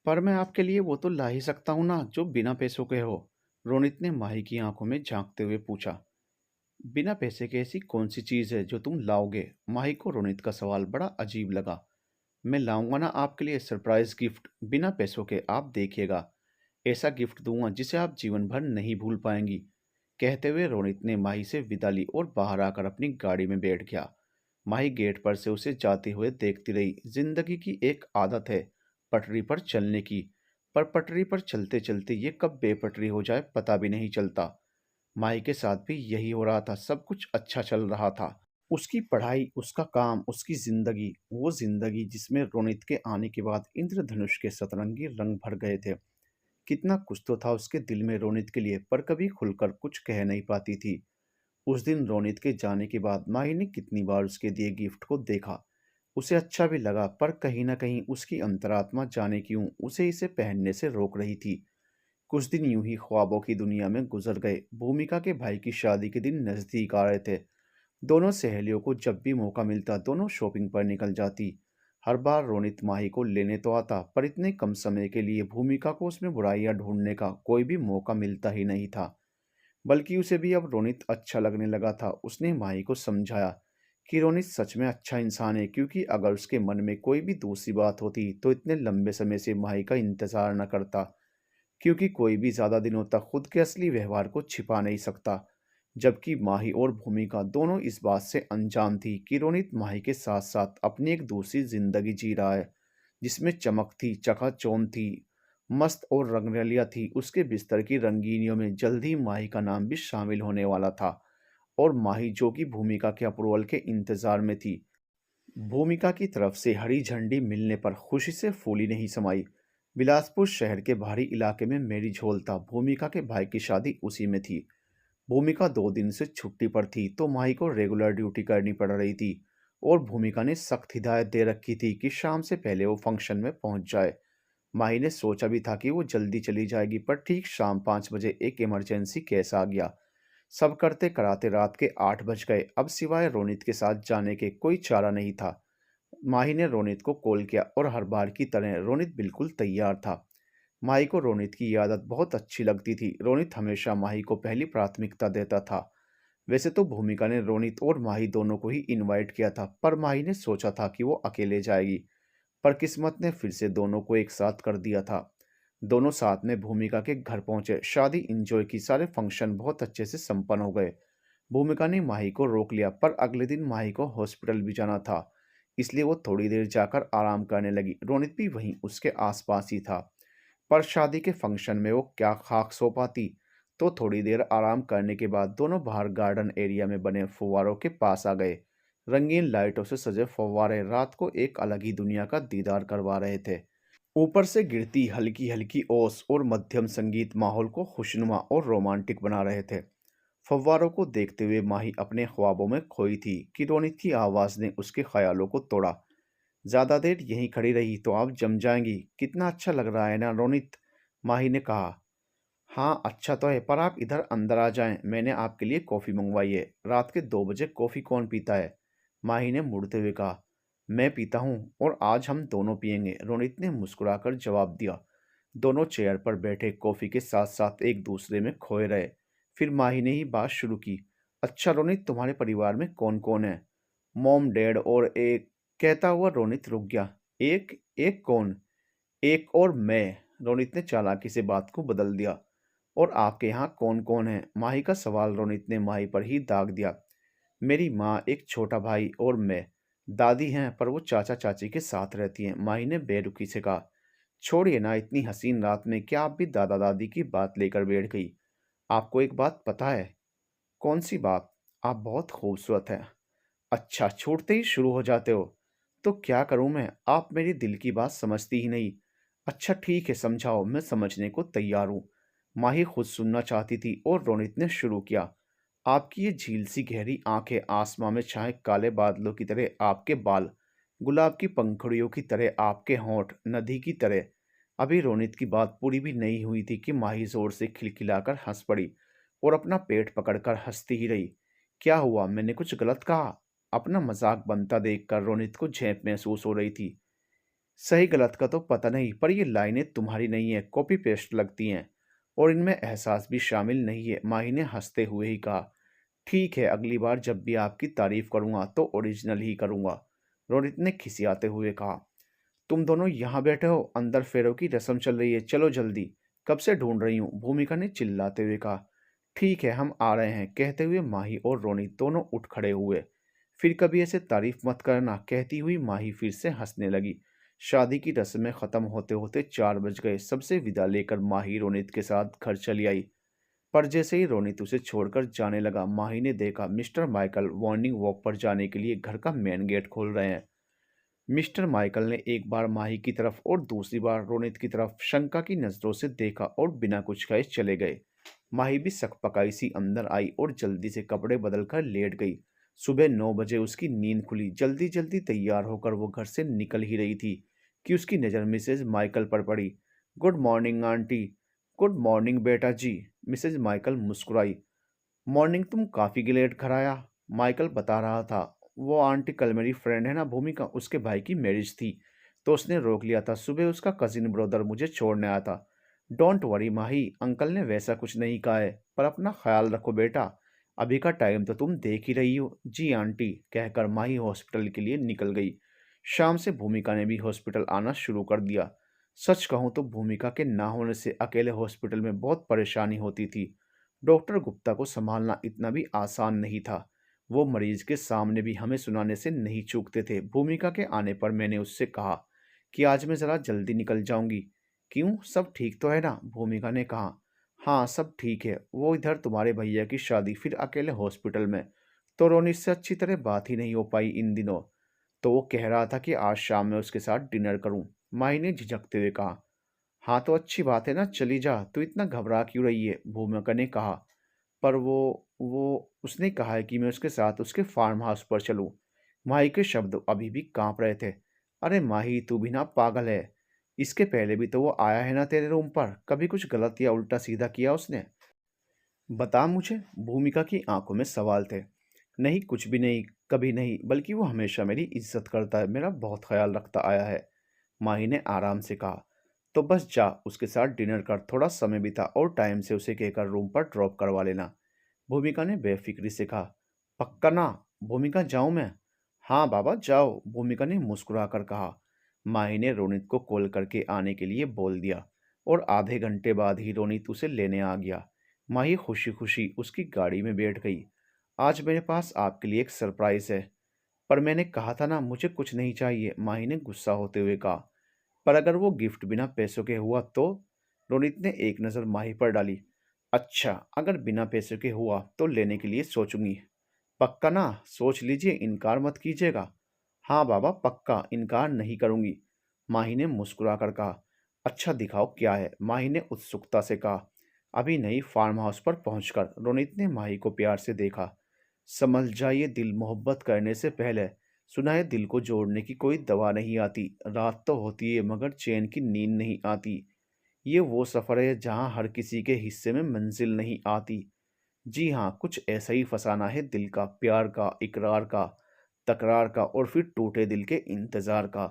पर मैं आपके लिए वो तो ला ही सकता हूँ ना जो बिना पैसों के हो। रोनित ने माही की आंखों में झांकते हुए पूछा। बिना पैसे के ऐसी कौन सी चीज़ है जो तुम लाओगे? माही को रोनित का सवाल बड़ा अजीब लगा। मैं लाऊंगा ना आपके लिए सरप्राइज गिफ्ट, बिना पैसों के, आप देखिएगा। ऐसा गिफ्ट दूंगा जिसे आप जीवन भर नहीं भूल पाएंगी। कहते हुए रोनित ने माही से विदा ली और बाहर आकर अपनी गाड़ी में बैठ गया। माही गेट पर से उसे जाते हुए देखती रही। जिंदगी की एक आदत है पटरी पर चलने की, पर पटरी पर चलते चलते ये कब बेपटरी हो जाए पता भी नहीं चलता। माही के साथ भी यही हो रहा था। सब कुछ अच्छा चल रहा था। उसकी पढ़ाई, उसका काम, उसकी जिंदगी, वो जिंदगी जिसमें रोनित के आने के बाद इंद्रधनुष के सतरंगी रंग भर गए थे। कितना कुछ तो था उसके दिल में रोनित के लिए, पर कभी खुलकर कुछ कह नहीं पाती थी। उस दिन रोनित के जाने के बाद माही ने कितनी बार उसके दिए गिफ्ट को देखा। उसे अच्छा भी लगा, पर कहीं न कहीं उसकी अंतरात्मा जाने क्यों उसे इसे पहनने से रोक रही थी। कुछ दिन यूं ही ख्वाबों की दुनिया में गुजर गए। भूमिका के भाई की शादी के दिन नजदीक आ रहे थे। दोनों सहेलियों को जब भी मौका मिलता दोनों शॉपिंग पर निकल जाती। हर बार रोनित माही को लेने तो आता, पर इतने कम समय के लिए भूमिका को उसमें बुराइयां ढूंढने का कोई भी मौका मिलता ही नहीं था। बल्कि उसे भी अब रोनित अच्छा लगने लगा था। उसने माही को समझाया कि रोनित सच में अच्छा इंसान है, क्योंकि अगर उसके मन में कोई भी दूसरी बात होती तो इतने लंबे समय से माही का इंतजार न करता। क्योंकि कोई भी ज़्यादा दिनों तक खुद के असली व्यवहार को छिपा नहीं सकता। जबकि माही और भूमिका दोनों इस बात से अनजान थी कि रोनित माही के साथ साथ अपनी एक दूसरी जिंदगी जी रहा है, जिसमें चमक थी, चकाचौंध थी, मस्त और रंगरलिया थी। उसके बिस्तर की रंगीनियों में जल्द ही माही का नाम भी शामिल होने वाला था। और माही जो कि भूमिका के अप्रूवल के इंतजार में थी। भूमिका की तरफ से हरी झंडी मिलने पर खुशी से फूली नहीं समाई। बिलासपुर शहर के बाहरी इलाके में मेरी झोल था। भूमिका के भाई की शादी उसी में थी। भूमिका 2 दिन से छुट्टी पर थी तो माही को रेगुलर ड्यूटी करनी पड़ रही थी। और भूमिका ने सख्त हिदायत दे रखी थी कि शाम से पहले वो फंक्शन में पहुंच जाए। माही ने सोचा भी था कि वो जल्दी चली जाएगी, पर ठीक शाम 5 बजे एक इमरजेंसी केस आ गया। सब करते कराते रात के 8 बज गए। अब सिवाय रोनित के साथ जाने के कोई चारा नहीं था। माही ने रोनित को कॉल किया और हर बार की तरह रोनित बिल्कुल तैयार था। माही को रोनित की ये आदत बहुत अच्छी लगती थी। रोनित हमेशा माही को पहली प्राथमिकता देता था। वैसे तो भूमिका ने रोनित और माही दोनों को ही इनवाइट किया था, पर माही ने सोचा था कि वो अकेले जाएगी। पर किस्मत ने फिर से दोनों को एक साथ कर दिया था। दोनों साथ में भूमिका के घर पहुंचे। शादी इंजॉय की, सारे फंक्शन बहुत अच्छे से संपन्न हो गए। भूमिका ने माही को रोक लिया, पर अगले दिन माही को हॉस्पिटल भी जाना था, इसलिए वो थोड़ी देर जाकर आराम करने लगी। रोनित भी वहीं उसके आसपास ही था। पर शादी के फंक्शन में वो क्या खाक सो पाती। तो थोड़ी देर आराम करने के बाद दोनों बाहर गार्डन एरिया में बने फव्वारों के पास आ गए। रंगीन लाइटों से सजे फव्वारे रात को एक अलग ही दुनिया का दीदार करवा रहे थे। ऊपर से गिरती हल्की हल्की ओस और मध्यम संगीत माहौल को खुशनुमा और रोमांटिक बना रहे थे। फव्वारों को देखते हुए माही अपने ख्वाबों में खोई थी कि रोनित की आवाज़ ने उसके ख्यालों को तोड़ा। ज़्यादा देर यहीं खड़ी रही तो आप जम जाएंगी। कितना अच्छा लग रहा है ना रोनित? माही ने कहा। हाँ अच्छा तो है, पर आप इधर अंदर आ जाएं, मैंने आपके लिए कॉफ़ी मंगवाई है। रात के 2 बजे कॉफ़ी कौन पीता है? माही ने मुड़ते हुए कहा। मैं पीता हूँ, और आज हम दोनों पियेंगे, रोनित ने मुस्कुराकर जवाब दिया। दोनों चेयर पर बैठे कॉफ़ी के साथ साथ एक दूसरे में खोए रहे। फिर माही ने ही बात शुरू की। अच्छा रोनित, तुम्हारे परिवार में कौन कौन है? मॉम, डैड और एक। कहता हुआ रोनित रुक गया। एक एक कौन? एक और मैं। रोनित ने चालाकी से बात को बदल दिया। और आपके यहाँ कौन कौन है? माही का सवाल रोनित ने माही पर ही दाग दिया। मेरी माँ, एक छोटा भाई और मैं। दादी हैं, पर वो चाचा चाची के साथ रहती हैं, माही ने बेरुखी से कहा। छोड़िए ना, इतनी हसीन रात में क्या आप भी दादा दादी की बात लेकर बैठ गई? आपको एक बात पता है? कौन सी बात? आप बहुत खूबसूरत हैं। अच्छा, छूटते ही शुरू हो जाते हो। तो क्या करूं मैं, आप मेरी दिल की बात समझती ही नहीं। अच्छा ठीक है, समझाओ, मैं समझने को तैयार हूँ। माही खुद सुनना चाहती थी और रोनित ने शुरू किया। आपकी ये झील सी गहरी आंखें, आसमां में छाए काले बादलों की तरह आपके बाल, गुलाब की पंखुड़ियों की तरह आपके होंठ, नदी की तरह। अभी रोनित की बात पूरी भी नहीं हुई थी कि माही जोर से खिलखिलाकर हंस पड़ी और अपना पेट पकड़कर हंसती ही रही। क्या हुआ, मैंने कुछ गलत कहा? अपना मजाक बनता देखकर रोनित को झेप महसूस हो रही थी। सही गलत का तो पता नहीं, पर ये लाइनें तुम्हारी नहीं है, कॉपी पेस्ट लगती हैं। और इनमें एहसास भी शामिल नहीं है, माही ने हंसते हुए ही कहा। ठीक है, अगली बार जब भी आपकी तारीफ करूंगा तो ओरिजिनल ही करूंगा, रोनित ने खिसियाते हुए कहा। तुम दोनों यहाँ बैठे हो, अंदर फेरों की रस्म चल रही है, चलो जल्दी। कब से ढूंढ रही हूँ, भूमिका ने चिल्लाते हुए कहा। ठीक है, हम आ रहे हैं, कहते हुए माही और रोनित दोनों उठ खड़े हुए। फिर कभी ऐसे तारीफ मत करना, कहती हुई माही फिर से हंसने लगी। शादी की रस्में खत्म होते होते 4 बज गए। सबसे विदा लेकर माही रोनित के साथ घर चली आई। पर जैसे ही रोनित उसे छोड़कर जाने लगा, माही ने देखा मिस्टर माइकल मॉर्निंग वॉक पर जाने के लिए घर का मेन गेट खोल रहे हैं। मिस्टर माइकल ने एक बार माही की तरफ और दूसरी बार रोनित की तरफ शंका की नजरों से देखा और बिना कुछ कहे चले गए। माही भी सकपकाई सी अंदर आई और जल्दी से कपड़े बदलकर लेट गई। सुबह 9 बजे उसकी नींद खुली। जल्दी जल्दी तैयार होकर वो घर से निकल ही रही थी कि उसकी नज़र मिसेज माइकल पर पड़ी। Good morning aunty. Good morning बेटा जी। मिसेज माइकल मुस्कुराई। मॉर्निंग, तुम काफ़ी लेट घर आया। माइकल बता रहा था, वो आंटी कल मेरी फ्रेंड है ना भूमिका, उसके भाई की मैरिज थी तो उसने रोक लिया था। सुबह उसका कजिन ब्रदर मुझे छोड़ने आया था। डोंट वरी माही, अंकल ने वैसा कुछ नहीं कहा है, पर अपना ख्याल रखो बेटा। अभी का टाइम तो तुम देख ही रही हो। जी आंटी, कहकर माही हॉस्पिटल के लिए निकल गई। शाम से भूमिका ने भी हॉस्पिटल आना शुरू कर दिया। सच कहूँ तो भूमिका के ना होने से अकेले हॉस्पिटल में बहुत परेशानी होती थी। डॉक्टर गुप्ता को संभालना इतना भी आसान नहीं था। वो मरीज के सामने भी हमें सुनाने से नहीं चूकते थे। भूमिका के आने पर मैंने उससे कहा कि आज मैं ज़रा जल्दी निकल जाऊंगी। क्यों, सब ठीक तो है ना, भूमिका ने कहा। हाँ, सब ठीक है। वो इधर तुम्हारे भैया की शादी, फिर अकेले हॉस्पिटल में, तो रोनित से अच्छी तरह बात ही नहीं हो पाई इन दिनों। तो वो कह रहा था कि आज शाम में उसके साथ डिनर करूं। माही ने झिझकते हुए कहा। हाँ तो अच्छी बात है ना, चली जा, तू इतना घबरा क्यों रही है, भूमिका ने कहा। पर वो उसने कहा है कि मैं उसके साथ उसके फार्म हाउस पर चलूं। माही के शब्द अभी भी कांप रहे थे। अरे माही, तू भी ना पागल है। इसके पहले भी तो वो आया है ना तेरे रूम पर, कभी कुछ गलत या उल्टा सीधा किया उसने? बता मुझे, भूमिका की आंखों में सवाल थे। नहीं, कुछ भी नहीं, कभी नहीं, बल्कि वो हमेशा मेरी इज्जत करता है, मेरा बहुत ख्याल रखता आया है, माही ने आराम से कहा। तो बस जा, उसके साथ डिनर कर, थोड़ा समय बिता और टाइम से उसे कहकर रूम पर ड्रॉप करवा लेना, भूमिका ने बेफिक्री से कहा। पक्का ना? भूमिका, जाऊं मैं? हाँ बाबा जाओ, भूमिका ने मुस्कुराकर कहा। माही ने रोनित को कॉल करके आने के लिए बोल दिया और आधे घंटे बाद ही रोनित उसे लेने आ गया। माही खुशी खुशी उसकी गाड़ी में बैठ गई। आज मेरे पास आपके लिए एक सरप्राइज है। पर मैंने कहा था ना, मुझे कुछ नहीं चाहिए, माही ने गुस्सा होते हुए कहा। पर अगर वो गिफ्ट बिना पैसों के हुआ तो? रोनित ने एक नज़र माही पर डाली। अच्छा, अगर बिना पैसे के हुआ तो लेने के लिए सोचूंगी। पक्का ना? सोच लीजिए, इनकार मत कीजिएगा। हाँ बाबा, पक्का, इनकार नहीं करूंगी, माही ने मुस्कुराकर कहा। अच्छा दिखाओ क्या है, माही ने उत्सुकता से कहा। अभी नहीं, फार्म हाउस पर पहुंचकर, रोनित ने माही को प्यार से देखा। समझ जाइए, दिल मोहब्बत करने से पहले। सुना है दिल को जोड़ने की कोई दवा नहीं आती, रात तो होती है मगर चैन की नींद नहीं आती। ये वो सफ़र है जहाँ हर किसी के हिस्से में मंजिल नहीं आती। जी हाँ, कुछ ऐसा ही फसाना है दिल का, प्यार का, इकरार का, तकरार का और फिर टूटे दिल के इंतज़ार का।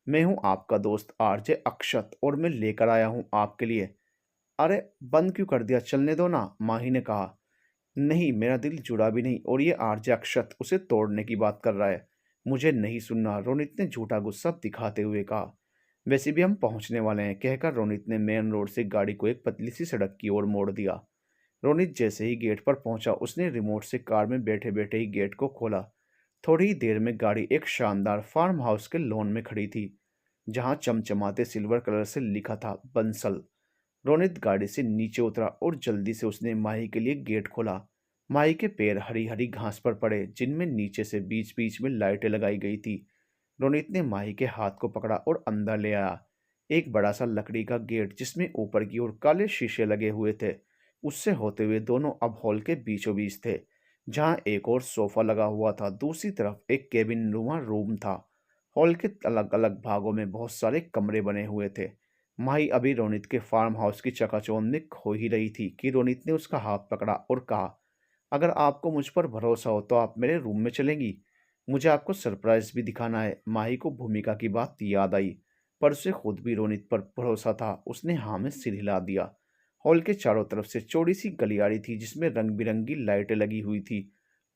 मैं हूँ आपका दोस्त आरजे अक्षत और मैं लेकर आया हूँ आपके लिए। अरे बंद क्यों कर दिया, चलने दो ना, माही ने कहा। नहीं, मेरा दिल जुड़ा भी नहीं और ये आरजे अक्षत उसे तोड़ने की बात कर रहा है। मुझे नहीं सुनना, रोनित ने झूठा गुस्सा दिखाते हुए कहा। वैसे भी हम पहुंचने वाले हैं, कहकर रोनित ने मेन रोड से गाड़ी को एक पतली सी सड़क की ओर मोड़ दिया। रोनित जैसे ही गेट पर पहुंचा, उसने रिमोट से कार में बैठे बैठे ही गेट को खोला। थोड़ी ही देर में गाड़ी एक शानदार फार्म हाउस के लॉन में खड़ी थी, जहां चमचमाते सिल्वर कलर से लिखा था बंसल। रोनित गाड़ी से नीचे उतरा और जल्दी से उसने माही के लिए गेट खोला। माही के पैर हरी हरी घास पर पड़े, जिनमें नीचे से बीच बीच में लाइटें लगाई गई थी। रोनित ने माही के हाथ को पकड़ा और अंदर ले आया। एक बड़ा सा लकड़ी का गेट, जिसमें ऊपर की ओर काले शीशे लगे हुए थे, उससे होते हुए दोनों अब हॉल के बीचों बीच थे, जहां एक और सोफा लगा हुआ था। दूसरी तरफ एक केबिन नुमा रूम था। हॉल के अलग अलग भागों में बहुत सारे कमरे बने हुए थे। माही अभी रोनित के फार्म हाउस की चकाचौंध में खो ही रही थी कि रोनित ने उसका हाथ पकड़ा और कहा, अगर आपको मुझ पर भरोसा हो तो आप मेरे रूम में चलेंगी, मुझे आपको सरप्राइज भी दिखाना है। माही को भूमिका की बात याद आई। पर उसे खुद भी रोनित पर भरोसा था। उसने हाँ में सिर हिला दिया। हॉल के चारों तरफ से चौड़ी सी गलियारी थी जिसमें रंग बिरंगी लाइटें लगी हुई थी।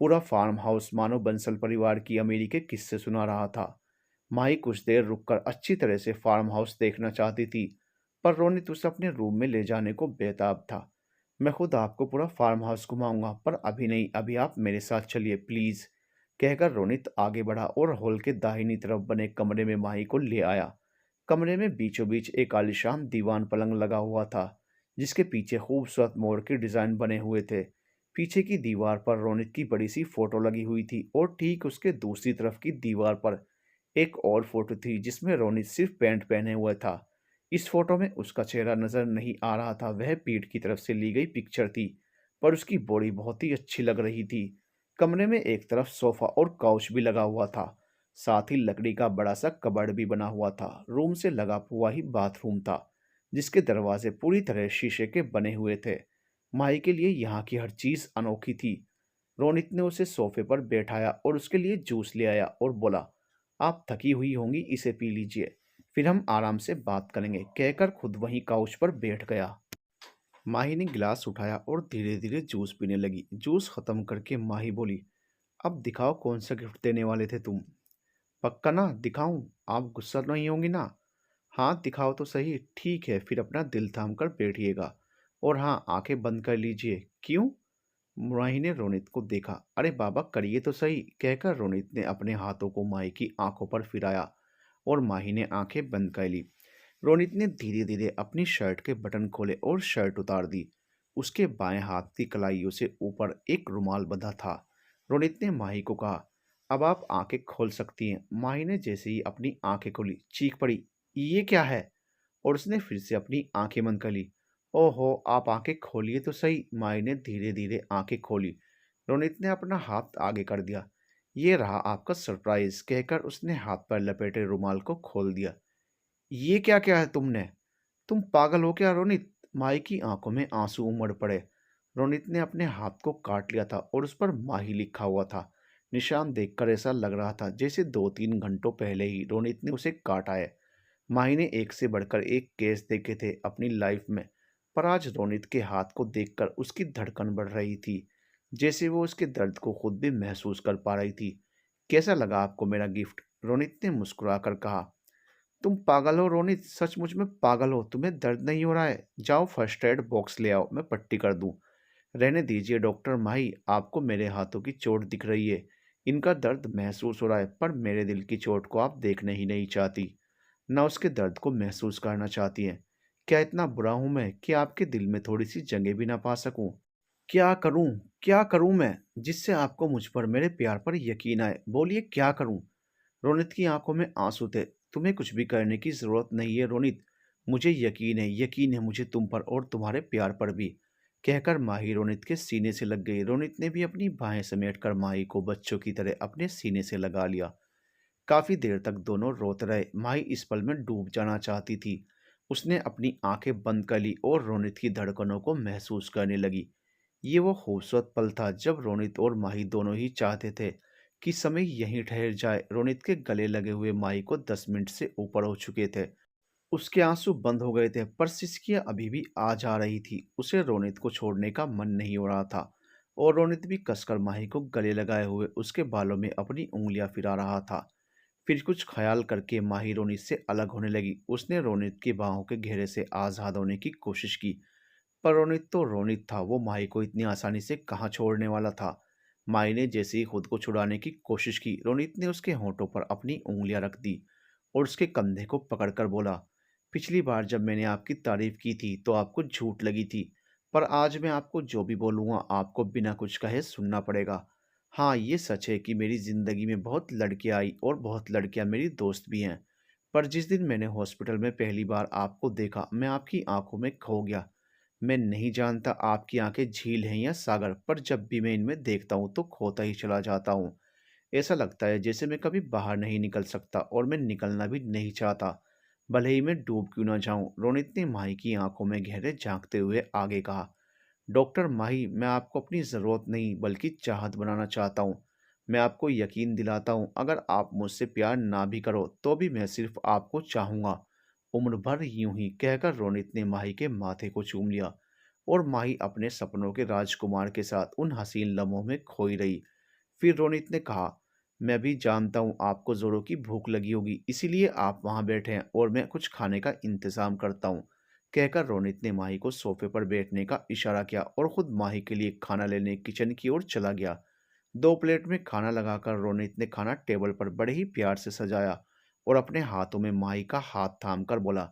पूरा फार्म हाउस मानो बंसल परिवार की अमीरी के किस्से सुना रहा था। माही कुछ देर रुककर अच्छी तरह से फार्म हाउस देखना चाहती थी, पर रोनित उसे अपने रूम में ले जाने को बेताब था। मैं खुद आपको पूरा फार्म हाउस घुमाऊंगा, पर अभी नहीं, अभी आप मेरे साथ चलिए प्लीज, कहकर रोनित आगे बढ़ा और हॉल के दाहिनी तरफ बने कमरे में माही को ले आया। कमरे में बीचों बीच एक आलीशान दीवान पलंग लगा हुआ था, जिसके पीछे खूबसूरत मोर के डिजाइन बने हुए थे। पीछे की दीवार पर रोनित की बड़ी सी फोटो लगी हुई थी और ठीक उसके दूसरी तरफ की दीवार पर एक और फोटो थी जिसमें रोनित सिर्फ पैंट पहने हुए था। इस फोटो में उसका चेहरा नजर नहीं आ रहा था, वह पीठ की तरफ से ली गई पिक्चर थी, पर उसकी बॉडी बहुत ही अच्छी लग रही थी। कमरे में एक तरफ सोफा और काउच भी लगा हुआ था, साथ ही लकड़ी का बड़ा सा कबर्ड भी बना हुआ था। रूम से लगा हुआ ही बाथरूम था, जिसके दरवाजे पूरी तरह शीशे के बने हुए थे। माही के लिए यहाँ की हर चीज अनोखी थी। रोनित ने उसे सोफे पर बैठाया और उसके लिए जूस ले आया और बोला, आप थकी हुई होंगी, इसे पी लीजिए, फिर हम आराम से बात करेंगे, कहकर खुद वहीं काउच पर बैठ गया। माही ने गिलास उठाया और धीरे धीरे जूस पीने लगी। जूस खत्म करके माही बोली, अब दिखाओ कौन सा गिफ्ट देने वाले थे तुम। पक्का ना दिखाऊं, आप गुस्सा नहीं होंगी ना। हाँ दिखाओ तो सही। ठीक है, फिर अपना दिल थाम कर बैठिएगा और हाँ, आंखें बंद कर लीजिए। क्यों? माही ने रोनित को देखा। अरे बाबा करिए तो सही, कहकर रोनित ने अपने हाथों को माही की आंखों पर फिराया और माही ने आंखें बंद कर ली। रोनित ने धीरे धीरे अपनी शर्ट के बटन खोले और शर्ट उतार दी। उसके बाएं हाथ की कलाइयों से ऊपर एक रुमाल बंधा था। रोनित ने माही को कहा, अब आप आंखें खोल सकती हैं। माही ने जैसे ही अपनी आंखें खोली, चीख पड़ी, ये क्या है? और उसने फिर से अपनी आंखें बंद कर ली। ओहो, आप आंखें खोलिए तो सही। माही ने धीरे धीरे आंखें खोली। रोनित ने अपना हाथ आगे कर दिया। ये रहा आपका सरप्राइज, कहकर उसने हाथ पर लपेटे रुमाल को खोल दिया। ये क्या क्या है तुमने? तुम पागल हो क्या रोनित? माही की आंखों में आंसू उमड़ पड़े। रोनित ने अपने हाथ को काट लिया था और उस पर माही लिखा हुआ था। निशान देखकर ऐसा लग रहा था जैसे 2-3 घंटों पहले ही रोनित ने उसे काटा है। माही ने एक से बढ़कर एक केस देखे थे अपनी लाइफ में, पर आज रोनित के हाथ को देखकर उसकी धड़कन बढ़ रही थी, जैसे वो उसके दर्द को खुद भी महसूस कर पा रही थी। कैसा लगा आपको मेरा गिफ्ट? रोनित ने मुस्कुराकर कहा। तुम पागल हो रोनित, सचमुच में पागल हो। तुम्हें दर्द नहीं हो रहा है? जाओ फर्स्ट एड बॉक्स ले आओ, मैं पट्टी कर दूं। रहने दीजिए डॉक्टर माही, आपको मेरे हाथों की चोट दिख रही है, इनका दर्द महसूस हो रहा है, पर मेरे दिल की चोट को आप देखने ही नहीं चाहती, ना उसके दर्द को महसूस करना चाहती हैं। क्या इतना बुरा हूं मैं कि आपके दिल में थोड़ी सी जगह भी ना पा सकूं? क्या करूं? क्या करूं मैं, जिससे आपको मुझ पर, मेरे प्यार पर यकीन आए? बोलिए क्या करूं? रोनित की आंखों में आंसू थे। तुम्हें कुछ भी करने की जरूरत नहीं है रोनित, मुझे यकीन है मुझे तुम पर और तुम्हारे प्यार पर भी, कहकर माही रोनित के सीने से लग गई। रोनित ने भी अपनी बाहें समेटकर माही को बच्चों की तरह अपने सीने से लगा लिया। काफी देर तक दोनों रोते रहे। माही इस पल में डूब जाना चाहती थी। उसने अपनी आंखें बंद कर ली और रोनित की धड़कनों को महसूस करने लगी। ये वो खूबसूरत पल था जब रोनित और माही दोनों ही चाहते थे कि समय यहीं ठहर जाए। रोनित के गले लगे हुए माही को 10 मिनट से ऊपर हो चुके थे। उसके आंसू बंद हो गए थे, पर सिसकियां अभी भी आ जा रही थी। उसे रोनित को छोड़ने का मन नहीं हो रहा था और रोनित भी कसकर माही को गले लगाए हुए उसके बालों में अपनी उंगलियां फिरा रहा था। फिर कुछ ख्याल करके माही रोनित से अलग होने लगी। उसने रोनित की बाहों के घेरे से आज़ाद होने की कोशिश की, पर रोनित तो रोनित था, वो माही को इतनी आसानी से कहाँ छोड़ने वाला था। माही ने जैसे ही खुद को छुड़ाने की कोशिश की, रोनित ने उसके होठों पर अपनी उंगलियां रख दी और उसके कंधे को पकड़कर बोला, पिछली बार जब मैंने आपकी तारीफ की थी तो आपको झूठ लगी थी, पर आज मैं आपको जो भी बोलूँगा आपको बिना कुछ कहे सुनना पड़ेगा। हाँ, ये सच है कि मेरी ज़िंदगी में बहुत लड़कियाँ आई और बहुत लड़कियाँ मेरी दोस्त भी हैं, पर जिस दिन मैंने हॉस्पिटल में पहली बार आपको देखा, मैं आपकी आंखों में खो गया। मैं नहीं जानता आपकी आंखें झील हैं या सागर, पर जब भी मैं इनमें देखता हूँ तो खोता ही चला जाता हूँ। ऐसा लगता है जैसे मैं कभी बाहर नहीं निकल सकता और मैं निकलना भी नहीं चाहता, भले ही मैं डूब क्यों ना जाऊं। रोनित ने माही की आंखों में गहरे झांकते हुए आगे कहा, डॉक्टर माही, मैं आपको अपनी ज़रूरत नहीं बल्कि चाहत बनाना चाहता हूँ। मैं आपको यकीन दिलाता हूँ, अगर आप मुझसे प्यार ना भी करो तो भी मैं सिर्फ आपको चाहूँगा। उम्र भर यूं ही कहकर रोनित ने माही के माथे को चूम लिया और माही अपने सपनों के राजकुमार के साथ उन हसीन लम्हों में खोई रही। फिर रोनित ने कहा, मैं भी जानता हूँ आपको जोरों की भूख लगी होगी, इसीलिए आप वहाँ बैठे हैं और मैं कुछ खाने का इंतजाम करता हूँ। कहकर रोनित ने माही को सोफे पर बैठने का इशारा किया और खुद माही के लिए खाना लेने किचन की ओर चला गया। 2 प्लेट में खाना लगाकर रोनित ने खाना टेबल पर बड़े ही प्यार से सजाया और अपने हाथों में माही का हाथ थाम कर बोला,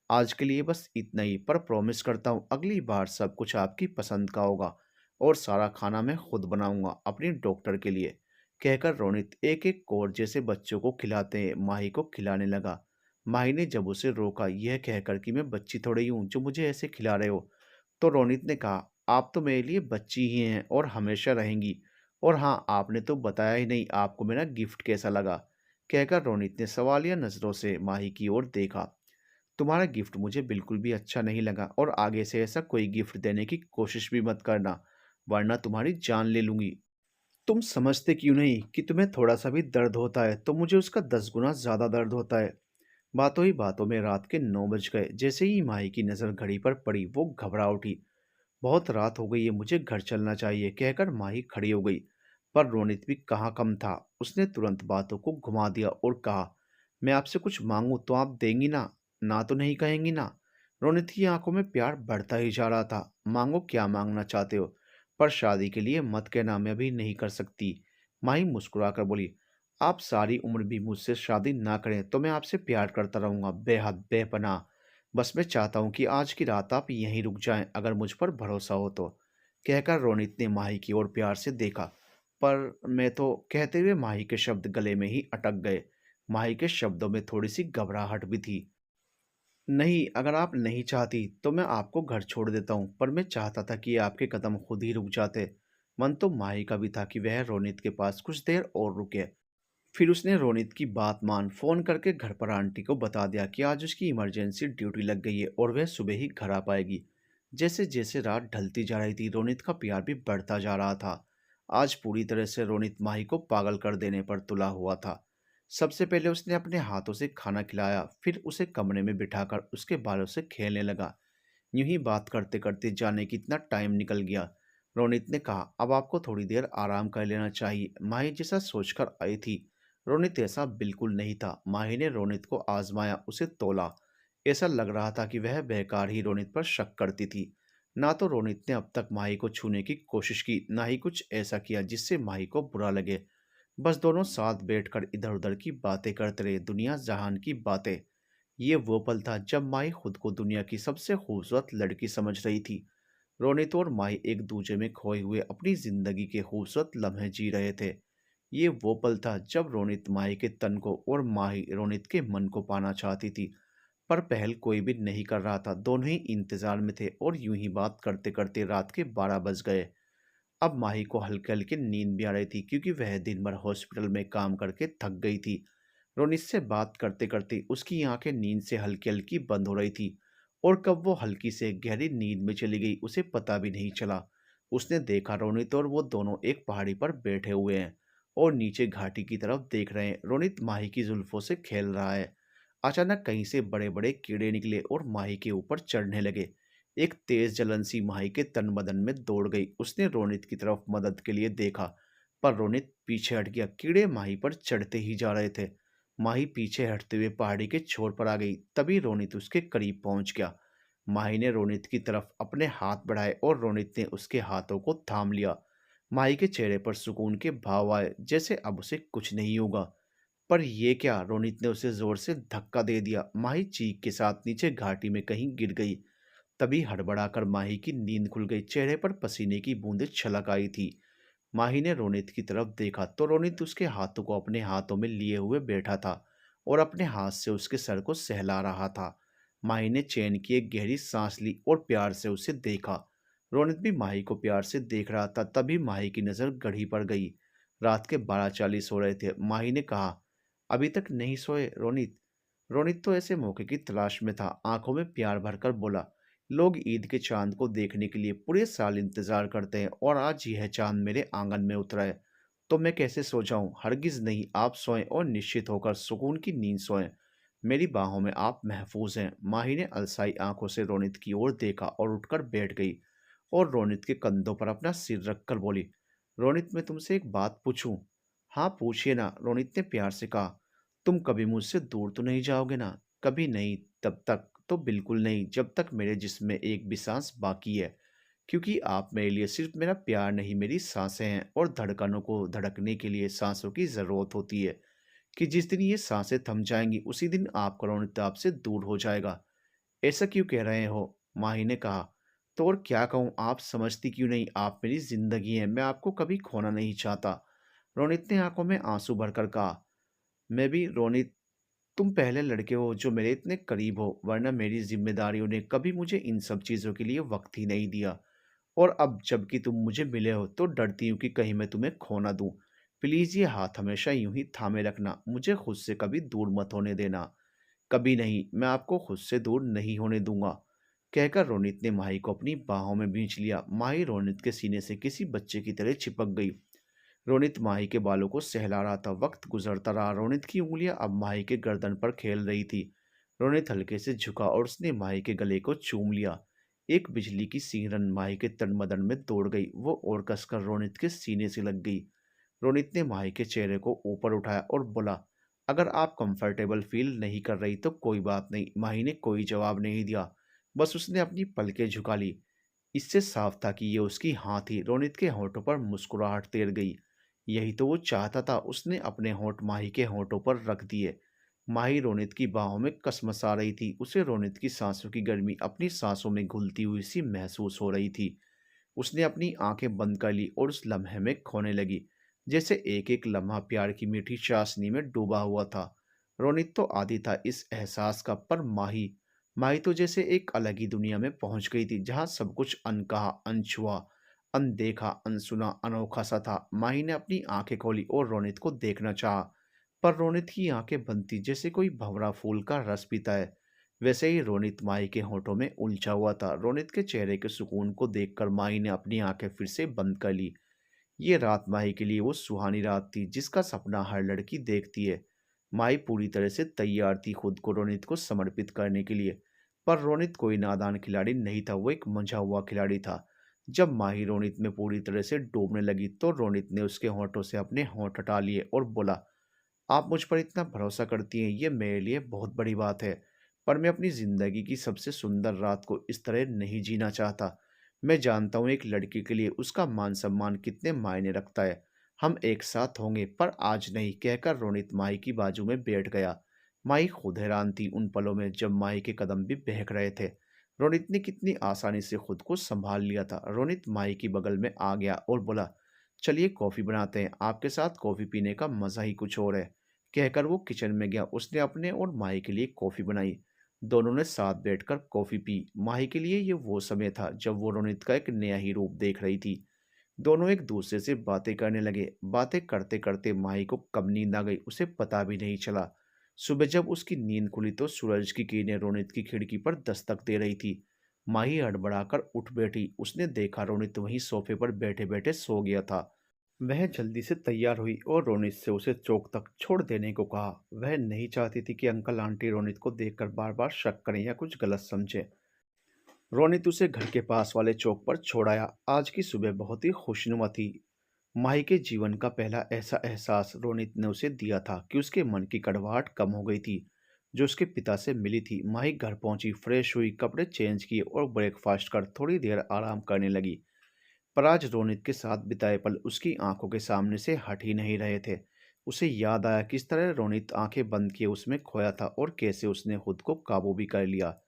आज के लिए बस इतना ही, पर प्रॉमिस करता हूँ अगली बार सब कुछ आपकी पसंद का होगा और सारा खाना मैं खुद बनाऊंगा अपनी डॉक्टर के लिए। कहकर रोनित एक एक कोर जैसे बच्चों को खिलाते हैं माही को खिलाने लगा। माही ने जब उसे रोका यह कहकर कि मैं बच्ची थोड़ी हूँ जो मुझे ऐसे खिला रहे हो, तो रोनित ने कहा, आप तो मेरे लिए बच्ची ही हैं और हमेशा रहेंगी। और हाँ, आपने तो बताया ही नहीं आपको मेरा गिफ्ट कैसा लगा। कहकर रोनित ने सवालिया नजरों से माही की ओर देखा। तुम्हारा गिफ्ट मुझे बिल्कुल भी अच्छा नहीं लगा और आगे से ऐसा कोई गिफ्ट देने की कोशिश भी मत करना, वरना तुम्हारी जान ले लूंगी। तुम समझते क्यों नहीं कि तुम्हें थोड़ा सा भी दर्द होता है तो मुझे उसका 10 गुना ज्यादा दर्द होता है। बातों ही बातों में रात के 9 बज गए। जैसे ही माही की नजर घड़ी पर पड़ी वो घबरा उठी। बहुत रात हो गई है, मुझे घर चलना चाहिए। कहकर माही खड़ी हो गई। पर रोनित भी कहाँ कम था। उसने तुरंत बातों को घुमा दिया और कहा, मैं आपसे कुछ मांगू तो आप देंगी ना? ना तो नहीं कहेंगी ना? रोनित की आंखों में प्यार बढ़ता ही जा रहा था। मांगो, क्या मांगना चाहते हो? पर शादी के लिए मत कहना, मैं भी नहीं कर सकती। माही मुस्कुराकर बोली, आप सारी उम्र भी मुझसे शादी ना करें तो मैं आपसे प्यार करता रहूंगा, बेहद बेपनाह। बस मैं चाहता हूँ कि आज की रात आप यहीं रुक जाएं, अगर मुझ पर भरोसा हो तो। कहकर रोनित ने माही की ओर प्यार से देखा। पर मैं तो, कहते हुए माही के शब्द गले में ही अटक गए। माही के शब्दों में थोड़ी सी घबराहट भी थी। नहीं, अगर आप नहीं चाहती तो मैं आपको घर छोड़ देता हूँ, पर मैं चाहता था कि आपके कदम खुद ही रुक जाते। मन तो माही का भी था कि वह रोनित के पास कुछ देर और रुके। फिर उसने रोनित की बात मान फ़ोन करके घर पर आंटी को बता दिया कि आज उसकी इमरजेंसी ड्यूटी लग गई है और वह सुबह ही घर आ पाएगी। जैसे जैसे रात ढलती जा रही थी रोनित का प्यार भी बढ़ता जा रहा था। आज पूरी तरह से रोनित माही को पागल कर देने पर तुला हुआ था। सबसे पहले उसने अपने हाथों से खाना खिलाया, फिर उसे कमरे में बिठाकर उसके बालों से खेलने लगा। यूं ही बात करते करते जाने कितना टाइम निकल गया। रोनित ने कहा, अब आपको थोड़ी देर आराम कर लेना चाहिए। माही जैसा सोचकर आई थी, रोनित ऐसा बिल्कुल नहीं था। माही ने रोनित को आजमाया, उसे तोला। ऐसा लग रहा था कि वह बेकार ही रोनित पर शक करती थी। ना तो रोनित ने अब तक माही को छूने की कोशिश की, ना ही कुछ ऐसा किया जिससे माही को बुरा लगे। बस दोनों साथ बैठकर इधर उधर की बातें करते रहे, दुनिया जहान की बातें। ये वो पल था जब माही खुद को दुनिया की सबसे खूबसूरत लड़की समझ रही थी। रोनित और माही एक दूसरे में खोए हुए अपनी जिंदगी के खूबसूरत लम्हे जी रहे थे। ये वो पल था जब रोनित माही के तन को और माही रोनित के मन को पाना चाहती थी, पर पहल कोई भी नहीं कर रहा था। दोनों ही इंतजार में थे और यूं ही बात करते करते रात के 12 बज गए। अब माही को हल्के हल्के नींद भी आ रही थी क्योंकि वह दिन भर हॉस्पिटल में काम करके थक गई थी। रोनित से बात करते करते उसकी आंखें नींद से हल्की हल्की बंद हो रही थी और कब वो हल्की से गहरी नींद में चली गई उसे पता भी नहीं चला। उसने देखा रोनित और वो दोनों एक पहाड़ी पर बैठे हुए हैं और नीचे घाटी की तरफ देख रहे हैं। रोनित माही की जुल्फों से खेल रहा है। अचानक कहीं से बड़े बड़े कीड़े निकले और माही के ऊपर चढ़ने लगे। एक तेज जलन सी माही के तन बदन में दौड़ गई। उसने रोनित की तरफ मदद के लिए देखा, पर रोनित पीछे हट गया। कीड़े माही पर चढ़ते ही जा रहे थे। माही पीछे हटते हुए पहाड़ी के छोर पर आ गई। तभी रोनित उसके करीब पहुंच गया। माही ने रोनित की तरफ अपने हाथ बढ़ाए और रोनित ने उसके हाथों को थाम लिया। माही के चेहरे पर सुकून के भाव आए, जैसे अब उसे कुछ नहीं होगा। पर यह क्या, रोनित ने उसे जोर से धक्का दे दिया। माही चीख के साथ नीचे घाटी में कहीं गिर गई। तभी हड़बड़ाकर माही की नींद खुल गई। चेहरे पर पसीने की बूंदें छलक आई थी। माही ने रोनित की तरफ देखा तो रोनित उसके हाथों को अपने हाथों में लिए हुए बैठा था और अपने हाथ से उसके सर को सहला रहा था। माही ने चैन की एक गहरी सांस ली और प्यार से उसे देखा। रोनित भी माही को प्यार से देख रहा था। तभी माही की नज़र घड़ी पर गई। रात के 12:40 हो रहे थे। माही ने कहा, अभी तक नहीं सोए रोनित? रोनित तो ऐसे मौके की तलाश में था। आंखों में प्यार भरकर बोला, लोग ईद के चांद को देखने के लिए पूरे साल इंतजार करते हैं और आज यह चांद मेरे आंगन में उतरा है, तो मैं कैसे सो जाऊं? हरगिज नहीं, आप सोएं और निश्चित होकर सुकून की नींद सोएं। मेरी बाहों में आप महफूज हैं। माही ने अलसाई आंखों से रोनित की ओर देखा और उठकर बैठ गई और रोनित के कंधों पर अपना सिर रखकर बोली, रोनित, मैं तुमसे एक बात पूछूं? हाँ, पूछिए ना, रोनित ने प्यार से कहा। तुम कभी मुझसे दूर तो नहीं जाओगे ना? कभी नहीं, तब तक तो बिल्कुल नहीं जब तक मेरे जिस्म में एक भी सांस बाकी है। क्योंकि आप मेरे लिए सिर्फ मेरा प्यार नहीं, मेरी सांसें हैं, और धड़कनों को धड़कने के लिए सांसों की ज़रूरत होती है। कि जिस दिन ये सांसें थम जाएंगी उसी दिन आपका रोनित आपसे दूर हो जाएगा। ऐसा क्यों कह रहे हो? माही ने कहा। तो और क्या कहूँ, आप समझती क्यों नहीं? आप मेरी जिंदगी हैं, मैं आपको कभी खोना नहीं चाहता। रोनित ने आंखों में आंसू भरकर कहा। मैं भी रोनित, तुम पहले लड़के हो जो मेरे इतने करीब हो, वरना मेरी जिम्मेदारियों ने कभी मुझे इन सब चीज़ों के लिए वक्त ही नहीं दिया। और अब जबकि तुम मुझे मिले हो तो डरती हूँ कि कहीं मैं तुम्हें खो ना दूँ। प्लीज़ ये हाथ हमेशा यूं ही थामे रखना, मुझे खुद से कभी दूर मत होने देना। कभी नहीं, मैं आपको खुद से दूर नहीं होने दूंगा। कहकर रोनित ने माही को अपनी बाहों में भींच लिया। माही रोनित के सीने से किसी बच्चे की तरह चिपक गई। रोनित माही के बालों को सहला रहा था। वक्त गुजरता रहा, रोनित की उंगलियां अब माही के गर्दन पर खेल रही थी। रोनित हल्के से झुका और उसने माही के गले को चूम लिया। एक बिजली की सीरन माही के तन बदन में दौड़ गई, वो और कसकर रोनित के सीने से लग गई। रोनित ने माही के चेहरे को ऊपर उठाया और बोला, अगर आप कंफर्टेबल फील नहीं कर रही तो कोई बात नहीं। माही ने कोई जवाब नहीं दिया, बस उसने अपनी पलकें झुका ली। इससे साफ था कि ये उसकी हाँ थी। रोनित के होठों पर मुस्कुराहट तैर गई। यही तो वो चाहता था। उसने अपने होंठ माही के होठों पर रख दिए। माही रोनित की बाहों में कसमसा रही थी। उसे रोनित की सांसों की गर्मी अपनी सांसों में घुलती हुई सी महसूस हो रही थी। उसने अपनी आंखें बंद कर ली और उस लम्हे में खोने लगी, जैसे एक एक लम्हा प्यार की मीठी चाशनी में डूबा हुआ था। रोनित तो आदी था इस एहसास का, पर माही माही तो जैसे एक अलग ही दुनिया में पहुंच गई थी, जहां सब कुछ अनकहा, अनछुआ, अनदेखा, अनसुना, अनोखा सा था। माही ने अपनी आंखें खोली और रोनित को देखना चाहा, पर रोनित की आंखें बंद थी, जैसे कोई भंवरा फूल का रस पीता है। वैसे ही रोनित माही के होठों में उलझा हुआ था। रोनित के चेहरे के सुकून को देखकर माही ने अपनी आंखें फिर से बंद कर ली। ये रात माही के लिए वो सुहानी रात थी जिसका सपना हर लड़की देखती है। माही पूरी तरह से तैयार थी खुद को रोनित को समर्पित करने के लिए। पर रोनित कोई नादान खिलाड़ी नहीं था, वो एक मंझा हुआ खिलाड़ी था। जब माही रोनित में पूरी तरह से डूबने लगी तो रोनित ने उसके होठों से अपने होंठ हटा लिए और बोला, आप मुझ पर इतना भरोसा करती हैं, ये मेरे लिए बहुत बड़ी बात है। पर मैं अपनी ज़िंदगी की सबसे सुंदर रात को इस तरह नहीं जीना चाहता। मैं जानता हूँ एक लड़की के लिए उसका मान-सम्मान कितने मायने रखता है। हम एक साथ होंगे, पर आज नहीं, कहकर रोनित माही की बाजू में बैठ गया। माही खुद हैरान थी उन पलों में जब माही के कदम भी बहक रहे थे। रोनित ने कितनी आसानी से खुद को संभाल लिया था। रोनित माही की बगल में आ गया और बोला, चलिए कॉफ़ी बनाते हैं, आपके साथ कॉफ़ी पीने का मज़ा ही कुछ और है। कहकर वो किचन में गया। उसने अपने और माही के लिए कॉफ़ी बनाई। दोनों ने साथ बैठकर कॉफ़ी पी। माही के लिए ये वो समय था जब वो रोनित का एक नया ही रूप देख रही थी। दोनों एक दूसरे से बातें करने लगे। बातें करते करते माही को कब नींद आ गई उसे पता भी नहीं चला। सुबह जब उसकी नींद खुली तो सूरज की किरणें रोनित की खिड़की पर दस्तक दे रही थी। माही हड़बड़ाकर उठ बैठी। उसने देखा रोनित वहीं सोफे पर बैठे बैठे सो गया था। वह जल्दी से तैयार हुई और रोनित से उसे चौक तक छोड़ देने को कहा। वह नहीं चाहती थी कि अंकल आंटी रोनित को देखकर बार बार शक करें या कुछ गलत समझे। रोनित उसे घर के पास वाले चौक पर छोड़ आया। आज की सुबह बहुत ही खुशनुमा थी। माही के जीवन का पहला ऐसा एहसास रोनित ने उसे दिया था कि उसके मन की कड़वाहट कम हो गई थी, जो उसके पिता से मिली थी। माही घर पहुंची, फ्रेश हुई, कपड़े चेंज किए और ब्रेकफास्ट कर थोड़ी देर आराम करने लगी। पर आज रोनित के साथ बिताए पल उसकी आंखों के सामने से हट ही नहीं रहे थे। उसे याद आया किस तरह रोनित आंखें बंद किए उसमें खोया था और कैसे उसने खुद को काबू भी कर लिया।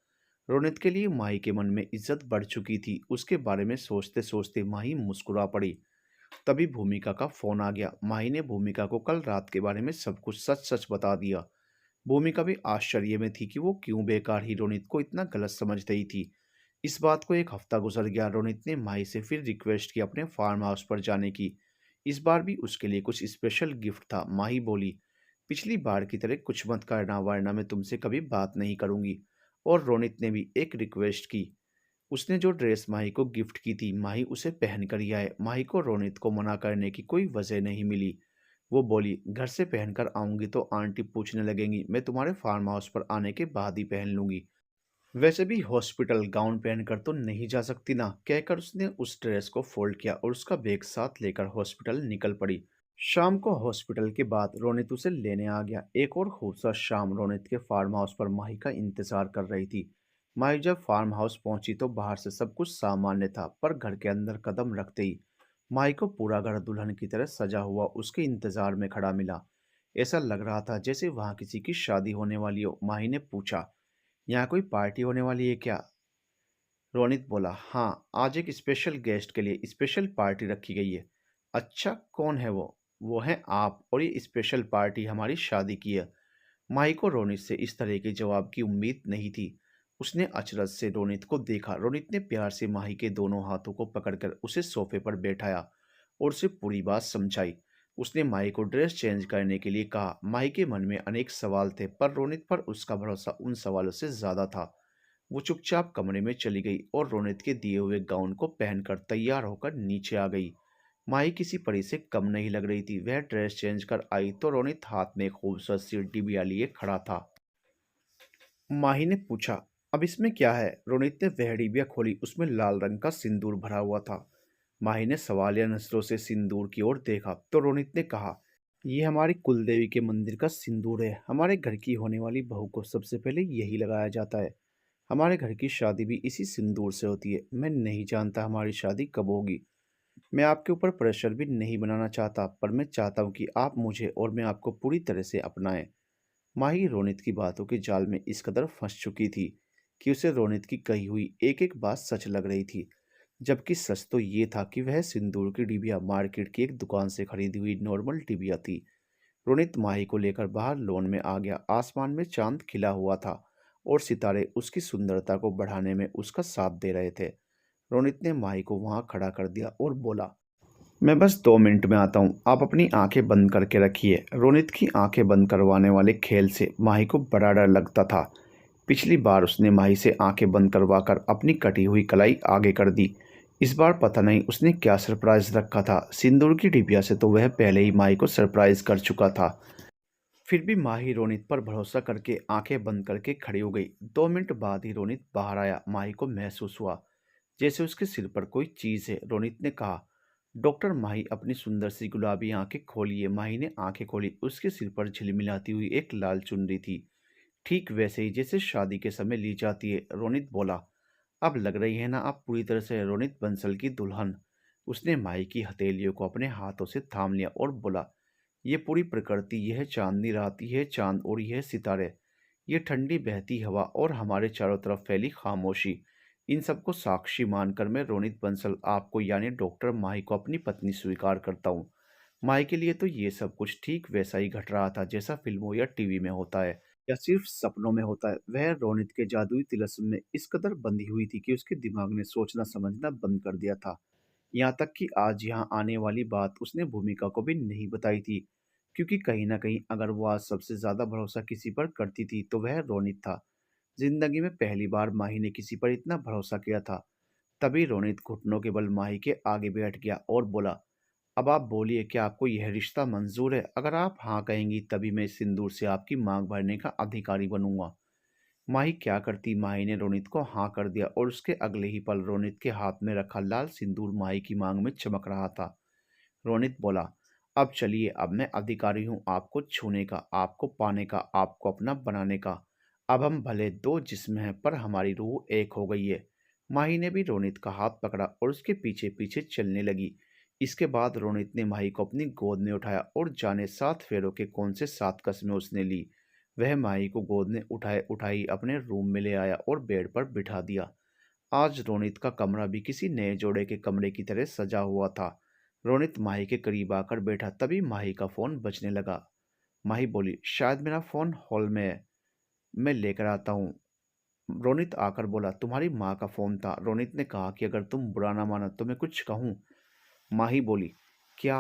रोनित के लिए माही के मन में इज्जत बढ़ चुकी थी। उसके बारे में सोचते सोचते माही मुस्कुरा पड़ी। तभी भूमिका का फोन आ गया। माही ने भूमिका को कल रात के बारे में सब कुछ सच सच बता दिया। भूमिका भी आश्चर्य में थी कि वो क्यों बेकार ही रोनित को इतना गलत समझ रही थी। इस बात को एक हफ्ता गुजर गया। रोनित ने माही से फिर रिक्वेस्ट की अपने फार्म हाउस पर जाने की। इस बार भी उसके लिए कुछ स्पेशल गिफ्ट था। माही बोली, पिछली बार की तरह कुछ मत करना, वरना मैं तुमसे कभी बात नहीं करूंगी। और रोनित ने भी एक रिक्वेस्ट की। उसने जो ड्रेस माही को गिफ्ट की थी, माही उसे पहन कर ही आए। माही को रोनित को मना करने की कोई वजह नहीं मिली। वो बोली, घर से पहनकर आऊंगी तो आंटी पूछने लगेंगी, मैं तुम्हारे फार्म हाउस पर आने के बाद ही पहन लूंगी। वैसे भी हॉस्पिटल गाउन पहनकर तो नहीं जा सकती ना, कहकर उसने उस ड्रेस को फोल्ड किया और उसका बैग साथ लेकर हॉस्पिटल निकल पड़ी। शाम को हॉस्पिटल के बाद रोनित उसे लेने आ गया। एक और खूबसूरत शाम रोनित के फार्म हाउस पर माही का इंतजार कर रही थी। माही जब फार्म हाउस पहुंची तो बाहर से सब कुछ सामान्य था, पर घर के अंदर कदम रखते ही माही को पूरा घर दुल्हन की तरह सजा हुआ उसके इंतजार में खड़ा मिला। ऐसा लग रहा था जैसे वहां किसी की शादी होने वाली हो। माही ने पूछा, यहाँ कोई पार्टी होने वाली है क्या? रोनित बोला, हाँ, आज एक स्पेशल गेस्ट के लिए स्पेशल पार्टी रखी गई है। अच्छा, कौन है वो? वो है आप, और ये स्पेशल पार्टी हमारी शादी की है। माही को रोनित से इस तरह के जवाब की उम्मीद नहीं थी। उसने अचरज से रोनित को देखा। रोनित ने प्यार से माही के दोनों हाथों को पकड़कर उसे सोफे पर बैठाया और उसे पूरी बात समझाई। उसने माही को ड्रेस चेंज करने के लिए कहा। माही के मन में अनेक सवाल थे, पर रोनित पर उसका भरोसा उन सवालों से ज्यादा था। वो चुपचाप कमरे में चली गई और रोनित के दिए हुए गाउन को पहनकर तैयार होकर नीचे आ गई। माही किसी परी से कम नहीं लग रही थी। वह ड्रेस चेंज कर आई तो रोनित हाथ में एक खूबसूरत सी डिबिया लिए खड़ा था। माही ने पूछा, अब इसमें क्या है? रोनित ने वह डिबिया खोली। उसमें लाल रंग का सिंदूर भरा हुआ था। माही ने सवालिया नजरों से सिंदूर की ओर देखा तो रोनित ने कहा, ये हमारी कुलदेवी के मंदिर का सिंदूर है। हमारे घर की होने वाली बहू को सबसे पहले यही लगाया जाता है। हमारे घर की शादी भी इसी सिंदूर से होती है। मैं नहीं जानता हमारी शादी कब होगी। मैं आपके ऊपर प्रेशर भी नहीं बनाना चाहता, पर मैं चाहता हूँ कि आप मुझे और मैं आपको पूरी तरह से अपनाएं। माही रोनित की बातों के जाल में इस कदर फंस चुकी थी कि उसे रोनित की कही हुई एक एक बात सच लग रही थी। जबकि सच तो ये था कि वह सिंदूर की डिबिया मार्केट की एक दुकान से खरीदी हुई नॉर्मल डिबिया थी। रोनित माही को लेकर बाहर लॉन में आ गया। आसमान में चांद खिला हुआ था और सितारे उसकी सुंदरता को बढ़ाने में उसका साथ दे रहे थे। रोनित ने माही को वहां खड़ा कर दिया और बोला, मैं बस 2 मिनट में आता हूँ, आप अपनी आंखें बंद करके रखिए। रोनित की आंखें बंद करवाने वाले खेल से माही को बड़ा डर लगता था। पिछली बार उसने माही से आंखें बंद करवाकर अपनी कटी हुई कलाई आगे कर दी। इस बार पता नहीं उसने क्या सरप्राइज रखा था। सिंदूर की डिबिया से तो वह पहले ही माही को सरप्राइज कर चुका था। फिर भी माही रोनित पर भरोसा करके आंखें बंद करके खड़ी हो गई। 2 मिनट बाद ही रोनित बाहर आया। माही को महसूस हुआ जैसे उसके सिर पर कोई चीज है। रोनित ने कहा, डॉक्टर माही अपनी सुंदर सी गुलाबी आंखें खोलिए। माही ने आंखें खोली। उसके सिर पर झिलमिलाती हुई एक लाल चुनरी थी, ठीक वैसे ही जैसे शादी के समय ली जाती है। रोनित बोला, अब लग रही है ना आप पूरी तरह से रोनित बंसल की दुल्हन। उसने माही की हथेलियों को अपने हाथों से थाम लिया और बोला, ये पूरी प्रकृति, यह चांदनी रात, यह चांद और यह सितारे, ये ठंडी बहती हवा और हमारे चारों तरफ फैली खामोशी, इन सबको साक्षी मानकर मैं रोनित बंसल आपको यानी डॉक्टर माही को अपनी पत्नी स्वीकार करता हूँ। माही के लिए तो ये सब कुछ ठीक वैसा ही घट रहा था जैसा फिल्मों या टीवी में होता है या सिर्फ सपनों में होता है। वह रोनित के जादुई तिलस्म में इस कदर बंधी हुई थी कि उसके दिमाग ने सोचना समझना बंद कर दिया था। यहाँ तक कि आज यहाँ आने वाली बात उसने भूमिका को भी नहीं बताई थी, क्योंकि कहीं ना कहीं अगर वो आज सबसे ज्यादा भरोसा किसी पर करती थी तो वह रोनित था। जिंदगी में पहली बार माही ने किसी पर इतना भरोसा किया था। तभी रोनित घुटनों के बल माही के आगे बैठ गया और बोला, अब आप बोलिए, क्या आपको यह रिश्ता मंजूर है? अगर आप हाँ कहेंगी तभी मैं इस सिंदूर से आपकी मांग भरने का अधिकारी बनूंगा। माही क्या करती। माही ने रोनित को हाँ कर दिया और उसके अगले ही पल रोनित के हाथ में रखा लाल सिंदूर माही की मांग में चमक रहा था। रोनित बोला, अब चलिए, अब मैं अधिकारी हूँ आपको छूने का, आपको पाने का, आपको अपना बनाने का। अब हम भले दो जिस्म हैं पर हमारी रूह एक हो गई है। माही ने भी रोनित का हाथ पकड़ा और उसके पीछे पीछे चलने लगी। इसके बाद रोनित ने माही को अपनी गोद में उठाया और जाने 7 फेरों के कौन से 7 कस्में उसने ली। वह माही को गोद में उठाए उठाई अपने रूम में ले आया और बेड पर बिठा दिया। आज रोनित का कमरा भी किसी नए जोड़े के कमरे की तरह सजा हुआ था। रोनित माही के करीब आकर बैठा, तभी माही का फोन बजने लगा। माही बोली, शायद मेरा फोन हॉल में है, मैं लेकर आता हूँ। रोनित आकर बोला, तुम्हारी माँ का फोन था। रोनित ने कहा कि अगर तुम बुरा ना मानो तो मैं कुछ कहूँ। माही बोली, क्या?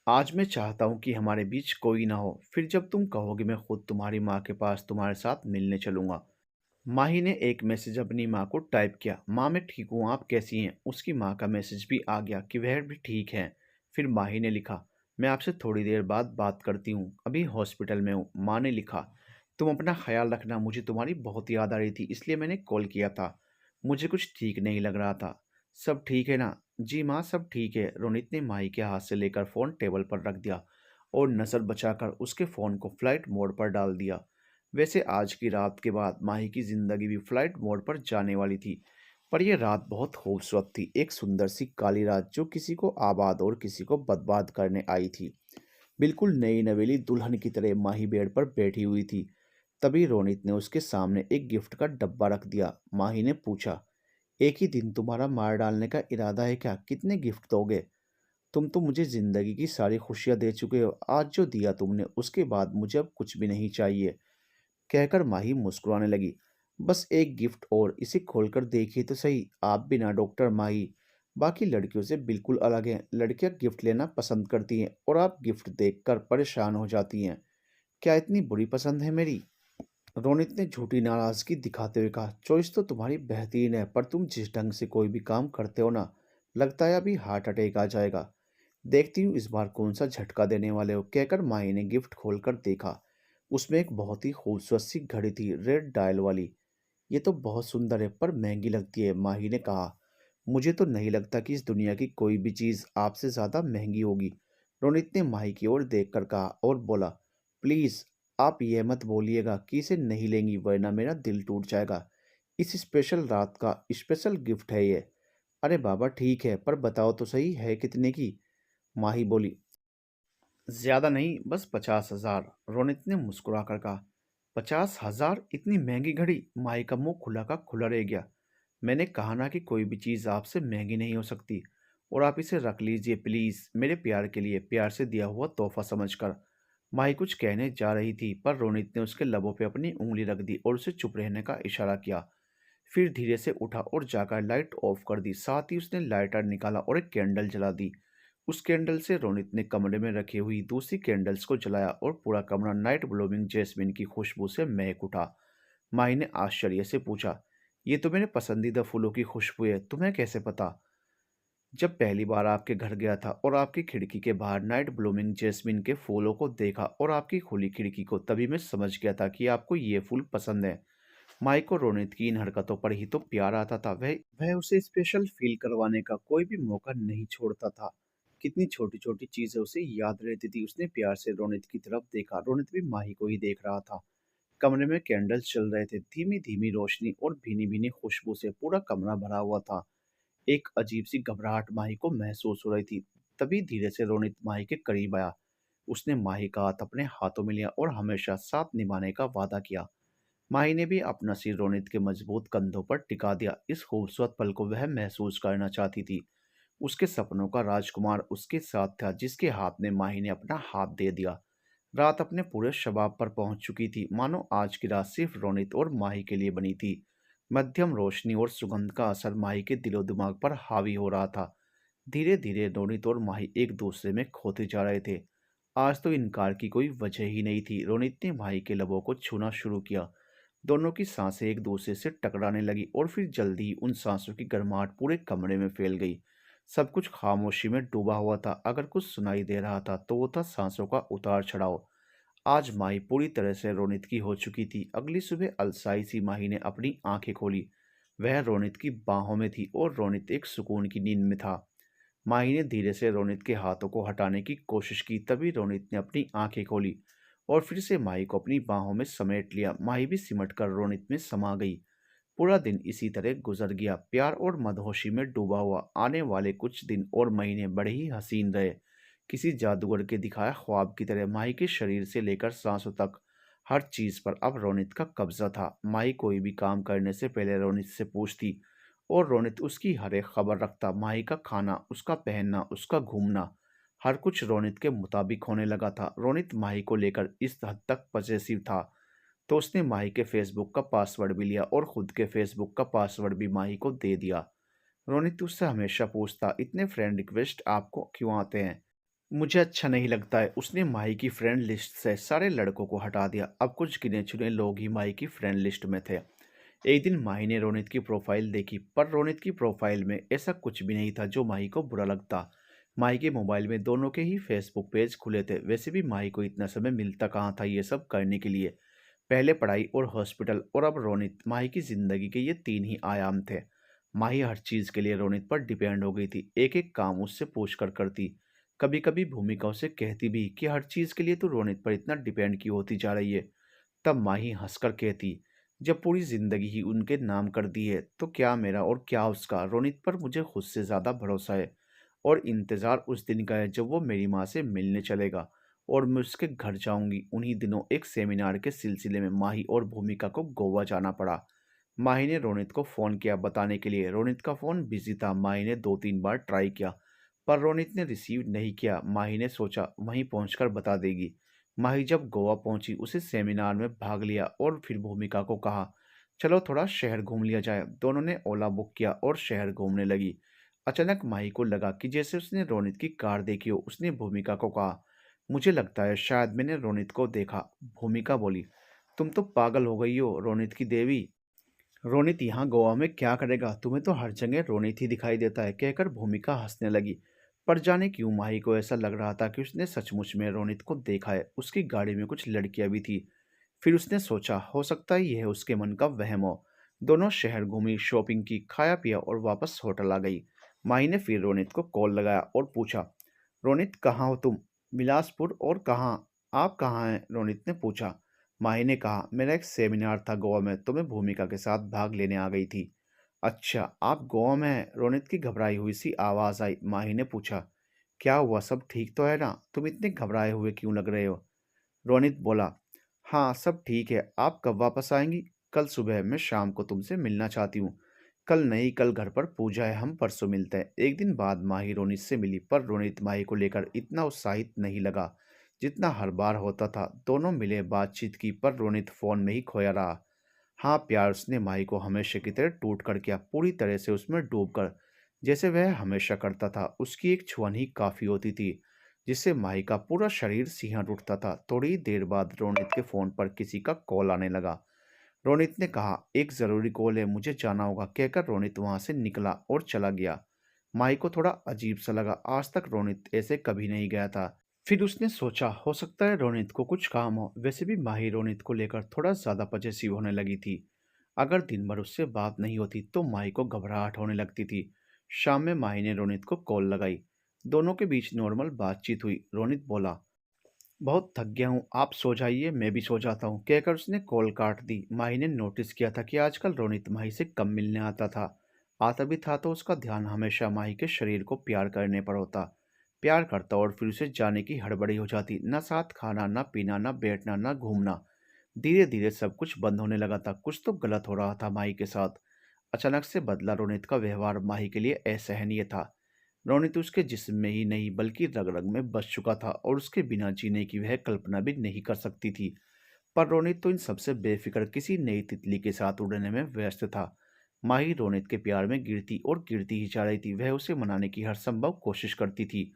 आज मैं चाहता हूँ कि हमारे बीच कोई ना हो, फिर जब तुम कहोगे मैं खुद तुम्हारी माँ के पास तुम्हारे साथ मिलने चलूंगा। माही ने एक मैसेज अपनी माँ को टाइप किया, माँ मैं ठीक हूँ, आप कैसी हैं? उसकी माँ का मैसेज भी आ गया कि वह भी ठीक है। फिर माही ने लिखा, मैं आपसे थोड़ी देर बाद बात करती हूँ, अभी हॉस्पिटल में हूँ। माँ ने लिखा, तुम अपना ख्याल रखना, मुझे तुम्हारी बहुत याद आ रही थी इसलिए मैंने कॉल किया था। मुझे कुछ ठीक नहीं लग रहा था। सब ठीक है ना? जी माँ, सब ठीक है। रोनित ने माही के हाथ से लेकर फ़ोन टेबल पर रख दिया और नज़र बचाकर उसके फ़ोन को फ्लाइट मोड पर डाल दिया। वैसे आज की रात के बाद माही की ज़िंदगी भी फ्लाइट मोड पर जाने वाली थी। पर यह रात बहुत खूबसूरत थी, एक सुंदर सी काली रात जो किसी को आबाद और किसी को बर्बाद करने आई थी। बिल्कुल नई नवेली दुल्हन की तरह माही बेड पर बैठी हुई थी। तभी रोनित ने उसके सामने एक गिफ्ट का डब्बा रख दिया। माही ने पूछा, एक ही दिन तुम्हारा मार डालने का इरादा है क्या? कितने गिफ्ट दोगे? तुम तो मुझे जिंदगी की सारी खुशियां दे चुके हो। आज जो दिया तुमने उसके बाद मुझे अब कुछ भी नहीं चाहिए, कहकर माही मुस्कुराने लगी। बस एक गिफ्ट और, इसे खोलकर देखिए तो सही। आप भी ना डॉक्टर माही, बाकी लड़कियों से बिल्कुल अलग हैं। लड़कियां गिफ्ट लेना पसंद करती हैं और आप गिफ्ट देखकर परेशान हो जाती हैं। क्या इतनी बुरी पसंद है मेरी? रोनित ने झूठी नाराजगी दिखाते हुए कहा, चॉइस तो तुम्हारी बेहतरीन है, पर तुम जिस ढंग से कोई भी काम करते हो ना, लगता है अभी हार्ट अटैक आ जाएगा। देखती हूँ इस बार कौन सा झटका देने वाले हो, कहकर माही ने गिफ्ट खोलकर देखा। उसमें एक बहुत ही खूबसूरत सी घड़ी थी, रेड डायल वाली। ये तो बहुत सुंदर है पर महंगी लगती है, माही ने कहा। मुझे तो नहीं लगता कि इस दुनिया की कोई भी चीज़ आपसे ज़्यादा महंगी होगी, रोनित ने माही की ओर देखकर कहा और बोला, प्लीज़ आप ये मत बोलिएगा कि इसे नहीं लेंगी, वरना मेरा दिल टूट जाएगा। इस स्पेशल रात का स्पेशल गिफ्ट है ये। अरे बाबा ठीक है, पर बताओ तो सही है कितने की? माही बोली, ज्यादा नहीं, बस 50,000। रोनित ने मुस्कुराकर कहा, 50,000? इतनी महंगी घड़ी? माही का मुंह खुला का खुला रह गया। मैंने कहा ना कि कोई भी चीज़ आपसे महंगी नहीं हो सकती। और आप इसे रख लीजिए प्लीज़, मेरे प्यार के लिए, प्यार से दिया हुआ तोहफा समझकर। माही कुछ कहने जा रही थी पर रोनित ने उसके लबों पर अपनी उंगली रख दी और उसे चुप रहने का इशारा किया। फिर धीरे से उठा और जाकर लाइट ऑफ कर दी। साथ ही उसने लाइटर निकाला और एक कैंडल जला दी। उस कैंडल से रोनित ने कमरे में रखी हुई दूसरी कैंडल्स को जलाया और पूरा कमरा नाइट ब्लूमिंग जैस्मिन की खुशबू से महक उठा। माही ने आश्चर्य से पूछा, ये तो मेरे पसंदीदा फूलों की खुशबू है, तुम्हें कैसे पता? जब पहली बार आपके घर गया था और आपकी खिड़की के बाहर नाइट ब्लूमिंग जैस्मिन के फूलों को देखा और आपकी खुली खिड़की को, तभी मैं समझ गया था कि आपको ये फूल पसंद है। माइक को रोनित की इन हरकतों पर ही तो प्यार आता था। वह उसे स्पेशल फील करवाने का कोई भी मौका नहीं छोड़ता था। कितनी छोटी छोटी चीजें उसे याद रहती थी। उसने प्यार से रोनित की तरफ देखा। रोनित भी माही को ही देख रहा था। कमरे में कैंडल्स चल रहे थे। धीमी धीमी रोशनी और भीनी भीनी खुशबू से पूरा कमरा भरा हुआ था। एक अजीब सी घबराहट माही को महसूस हो रही थी। तभी धीरे से रोनित माही के करीब आया। उसने माही का हाथ अपने हाथों में लिया और हमेशा साथ निभाने का वादा किया। माही ने भी अपना सिर रोनित के मजबूत कंधों पर टिका दिया। इस खूबसूरत पल को वह महसूस करना चाहती थी। उसके सपनों का राजकुमार उसके साथ था, जिसके हाथ में माही ने अपना हाथ दे दिया। रात अपने पूरे शबाब पर पहुंच चुकी थी, मानो आज की रात सिर्फ रोनित और माही के लिए बनी थी। मध्यम रोशनी और सुगंध का असर माही के दिलो दिमाग पर हावी हो रहा था। धीरे धीरे रोनित और माही एक दूसरे में खोते जा रहे थे। आज तो इनकार की कोई वजह ही नहीं थी। रोनित ने माही के लबों को छूना शुरू किया। दोनों की सांसें एक दूसरे से टकराने लगी और फिर जल्दी ही उन सांसों की गर्माहट पूरे कमरे में फैल गई। सब कुछ खामोशी में डूबा हुआ था। अगर कुछ सुनाई दे रहा था तो वो था सांसों का उतार चढ़ाव। आज माही पूरी तरह से रोनित की हो चुकी थी। अगली सुबह अलसाई सी माही ने अपनी आंखें खोली। वह रोनित की बाहों में थी और रोनित एक सुकून की नींद में था। माही ने धीरे से रोनित के हाथों को हटाने की कोशिश की। तभी रोनित ने अपनी आंखें खोली और फिर से माही को अपनी बाहों में समेट लिया। माही भी सिमट कर रोनित में समा गई। पूरा दिन इसी तरह गुजर गया, प्यार और मदहोशी में डूबा हुआ। आने वाले कुछ दिन और महीने बड़े ही हसीन रहे। किसी जादूगर के दिखाया ख्वाब की तरह माही के शरीर से लेकर सांसों तक हर चीज पर अब रोनित का कब्जा था। माही कोई भी काम करने से पहले रोनित से पूछती और रोनित उसकी हर एक खबर रखता। माही का खाना, उसका पहनना, उसका घूमना, हर कुछ रोनित के मुताबिक होने लगा था। रोनित माही को लेकर इस हद तक पजेसिव था तो उसने माही के फेसबुक का पासवर्ड भी लिया और खुद के फेसबुक का पासवर्ड भी माही को दे दिया। रोनित उससे हमेशा पूछता, इतने फ्रेंड रिक्वेस्ट आपको क्यों आते हैं? मुझे अच्छा नहीं लगता है। उसने माही की फ्रेंड लिस्ट से सारे लड़कों को हटा दिया। अब कुछ गिने चुने लोग ही माही की फ्रेंड लिस्ट में थे। एक दिन माही ने रोनित की प्रोफाइल देखी, पर रोनित की प्रोफाइल में ऐसा कुछ भी नहीं था जो माही को बुरा लगता। माही के मोबाइल में दोनों के ही फेसबुक पेज खुले थे। वैसे भी माही को इतना समय मिलता कहाँ था ये सब करने के लिए। पहले पढ़ाई और हॉस्पिटल और अब रोनित, माही की जिंदगी के ये तीन ही आयाम थे। माही हर चीज के लिए रोनित पर डिपेंड हो गई थी, एक एक काम उससे पूछ कर करती। कभी कभी भूमिका उसे कहती भी कि हर चीज के लिए तू रोनित पर इतना डिपेंड क्यों होती जा रही है। तब माही हंसकर कहती, जब पूरी जिंदगी ही उनके नाम कर दी है तो क्या मेरा और क्या उसका, रोनित पर मुझे खुद से ज्यादा भरोसा है। और इंतजार उस दिन का है जब वो मेरी माँ से मिलने चलेगा और मैं उसके घर जाऊंगी। उन्हीं दिनों एक सेमिनार के सिलसिले में माही और भूमिका को गोवा जाना पड़ा। माही ने रोनित को फ़ोन किया बताने के लिए। रोनित का फ़ोन बिजी था। माही ने 2-3 बार ट्राई किया, पर रोनित ने रिसीव नहीं किया। माही ने सोचा वहीं पहुंचकर बता देगी। माही जब गोवा पहुंची, उसे सेमिनार में भाग लिया और फिर भूमिका को कहा, चलो थोड़ा शहर घूम लिया जाए। दोनों ने ओला बुक किया और शहर घूमने लगी। अचानक माही को लगा कि जैसे उसने रोनित की कार देखी हो। उसने भूमिका को कहा, मुझे लगता है शायद मैंने रोनित को देखा। भूमिका बोली, तुम तो पागल हो गई हो रोनित की देवी। रोनित यहाँ गोवा में क्या करेगा, तुम्हें तो हर जगह रोनित ही दिखाई देता है, कहकर भूमिका हंसने लगी। पर जाने क्यों माही को ऐसा लग रहा था कि उसने सचमुच में रोनित को देखा है। उसकी गाड़ी में कुछ लड़कियां भी थी। फिर उसने सोचा हो सकता है यह उसके मन का वहम हो। दोनों शहर घूमी, शॉपिंग की, खाया पिया और वापस होटल आ गई। माही ने फिर रोनित को कॉल लगाया और पूछा, रोनित कहाँ हो तुम? बिलासपुर। और कहाँ, आप कहाँ हैं? रोनित ने पूछा। माही ने कहा, मेरा एक सेमिनार था गोवा में, तो मैं भूमिका के साथ भाग लेने आ गई थी। अच्छा, आप गोवा में हैं? रोनित की घबराई हुई सी आवाज आई। माही ने पूछा, क्या हुआ, सब ठीक तो है ना? तुम इतने घबराए हुए क्यों लग रहे हो? रोनित बोला, हाँ सब ठीक है। आप कब वापस आएंगी? कल सुबह। मैं शाम को तुमसे मिलना चाहती हूँ। कल नहीं, कल घर पर पूजा है, हम परसों मिलते हैं। एक दिन बाद माही रोनित से मिली, पर रोनित माही को लेकर इतना उत्साहित नहीं लगा जितना हर बार होता था। दोनों मिले, बातचीत की, पर रोनित फोन में ही खोया रहा। हाँ, प्यार उसने माही को हमेशा की तरह टूट कर किया, पूरी तरह से उसमें डूब कर, जैसे वह हमेशा करता था। उसकी एक छुअन ही काफी होती थी, जिससे माही का पूरा शरीर सिहर उठता था। थोड़ी देर बाद रोनित के फोन पर किसी का कॉल आने लगा। रोनित ने कहा, एक जरूरी कॉल है, मुझे जाना होगा, कहकर रोनित वहां से निकला और चला गया। माही को थोड़ा अजीब सा लगा। आज तक रोनित ऐसे कभी नहीं गया था। फिर उसने सोचा हो सकता है रोनित को कुछ काम हो। वैसे भी माही रोनित को लेकर थोड़ा ज्यादा पजेसिव होने लगी थी। अगर दिन भर उससे बात नहीं होती तो माही को घबराहट होने लगती थी। शाम में माही ने रोनित को कॉल लगाई। दोनों के बीच नॉर्मल बातचीत हुई। रोनित बोला, बहुत थक गया हूँ, आप सो जाइए, मैं भी सो जाता हूँ, कहकर उसने कॉल काट दी। माही ने नोटिस किया था कि आजकल रोनित माही से कम मिलने आता था। आता भी था तो उसका ध्यान हमेशा माही के शरीर को प्यार करने पर होता। प्यार करता और फिर उसे जाने की हड़बड़ी हो जाती। न साथ खाना, न पीना, न बैठना, न घूमना। धीरे धीरे सब कुछ बंद होने लगा था। कुछ तो गलत हो रहा था माही के साथ। अचानक से बदला रोनित का व्यवहार माही के लिए असहनीय था। रोनित उसके जिस्म में ही नहीं बल्कि रग रग में बस चुका था और उसके बिना जीने की वह कल्पना भी नहीं कर सकती थी। पर रोनित तो इन सबसे बेफिक्र किसी नई तितली के साथ उड़ने में व्यस्त था। माही रोनित के प्यार में गिरती और गिरती ही जा रही थी। वह उसे मनाने की हर संभव कोशिश करती थी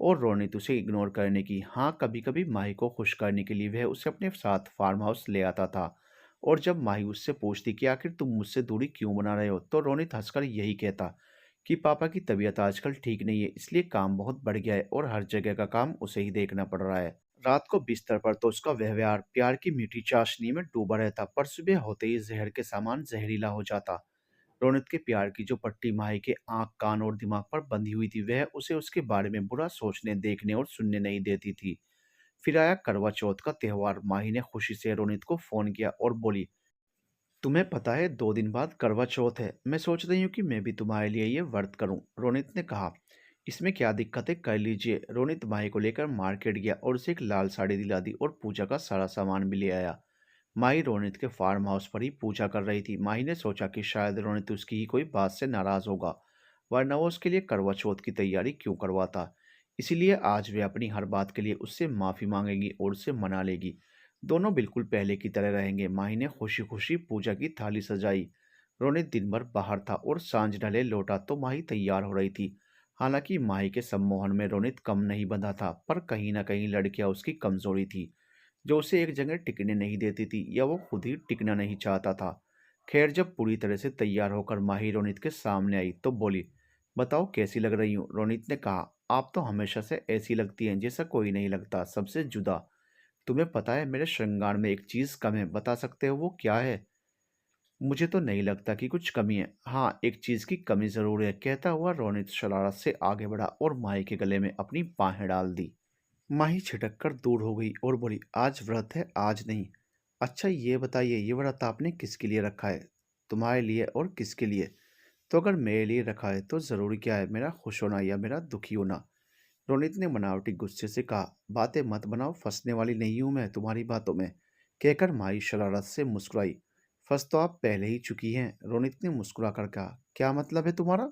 और रोनित उसे इग्नोर करने की। हाँ, कभी कभी माही को खुश करने के लिए वह उसे अपने साथ फार्म हाउस ले आता था। और जब माही उससे पूछती कि आखिर तुम मुझसे दूरी क्यों बना रहे हो, तो रोनित हंसकर यही कहता कि पापा की तबीयत आजकल ठीक नहीं है, इसलिए काम बहुत बढ़ गया है और हर जगह का काम उसे ही देखना पड़ रहा है। रात को बिस्तर पर तो उसका व्यवहार प्यार की मीठी चाशनी में डूबा रहता, पर सुबह होते ही जहर के सामान जहरीला हो जाता। रोनित के प्यार की जो पट्टी माही के आंख, कान और दिमाग पर बंधी हुई थी, वह उसे उसके बारे में बुरा सोचने, देखने और सुनने नहीं देती थी। फिर आया करवा चौथ का त्योहार। माही ने खुशी से रोनित को फोन किया और बोली, तुम्हें पता है 2 दिन बाद करवा चौथ है, मैं सोच रही हूँ कि मैं भी तुम्हारे लिए ये व्रत करूँ। रोनित ने कहा, इसमें क्या दिक्कत है, कर लीजिए। रोनित माही को लेकर मार्केट गया और उसे एक लाल साड़ी दिला दी और पूजा का सारा सामान भी ले आया। माही रोनित के फार्म हाउस पर ही पूजा कर रही थी। माही ने सोचा कि शायद रोनित उसकी ही कोई बात से नाराज होगा, वरना वो उसके लिए करवा चौथ की तैयारी क्यों करवाता। इसीलिए आज वे अपनी हर बात के लिए उससे माफी मांगेगी और उसे मना लेगी। दोनों बिल्कुल पहले की तरह रहेंगे। माही ने खुशी खुशी पूजा की थाली सजाई। रोनित दिन भर बाहर था और सांझ ढले लौटा तो माही तैयार हो रही थी। हालांकि माही के सम्मोहन में रोनित कम नहीं बंधा था, पर कहीं ना कहीं लड़कियां उसकी कमजोरी थी, जो उसे एक जगह टिकने नहीं देती थी, या वो खुद ही टिकना नहीं चाहता था। खैर, जब पूरी तरह से तैयार होकर माही रोनित के सामने आई तो बोली, बताओ कैसी लग रही हूँ? रोनित ने कहा, आप तो हमेशा से ऐसी लगती हैं जैसा कोई नहीं लगता, सबसे जुदा। तुम्हें पता है मेरे श्रृंगार में एक चीज़ कम है, बता सकते हो वो क्या है? मुझे तो नहीं लगता कि कुछ कमी है। हाँ, एक चीज़ की कमी ज़रूर है, कहता हुआ रोनित शरारत से आगे बढ़ा और माही के गले में अपनी बाहें डाल दी। माही छिटक कर दूर हो गई और बोली, आज व्रत है, आज नहीं। अच्छा ये बताइए, ये व्रत आपने किसके लिए रखा है? तुम्हारे लिए और किसके लिए? तो अगर मेरे लिए रखा है तो ज़रूरी क्या है, मेरा खुश होना या मेरा दुखी होना? रोनित ने बनावटी गुस्से से कहा, बातें मत बनाओ, फंसने वाली नहीं हूं मैं तुम्हारी बातों में, कहकर माही शरारत से मुस्कुराई। फंस तो आप पहले ही चुकी हैं, रोनित ने मुस्कुरा कर कहा। क्या मतलब है तुम्हारा?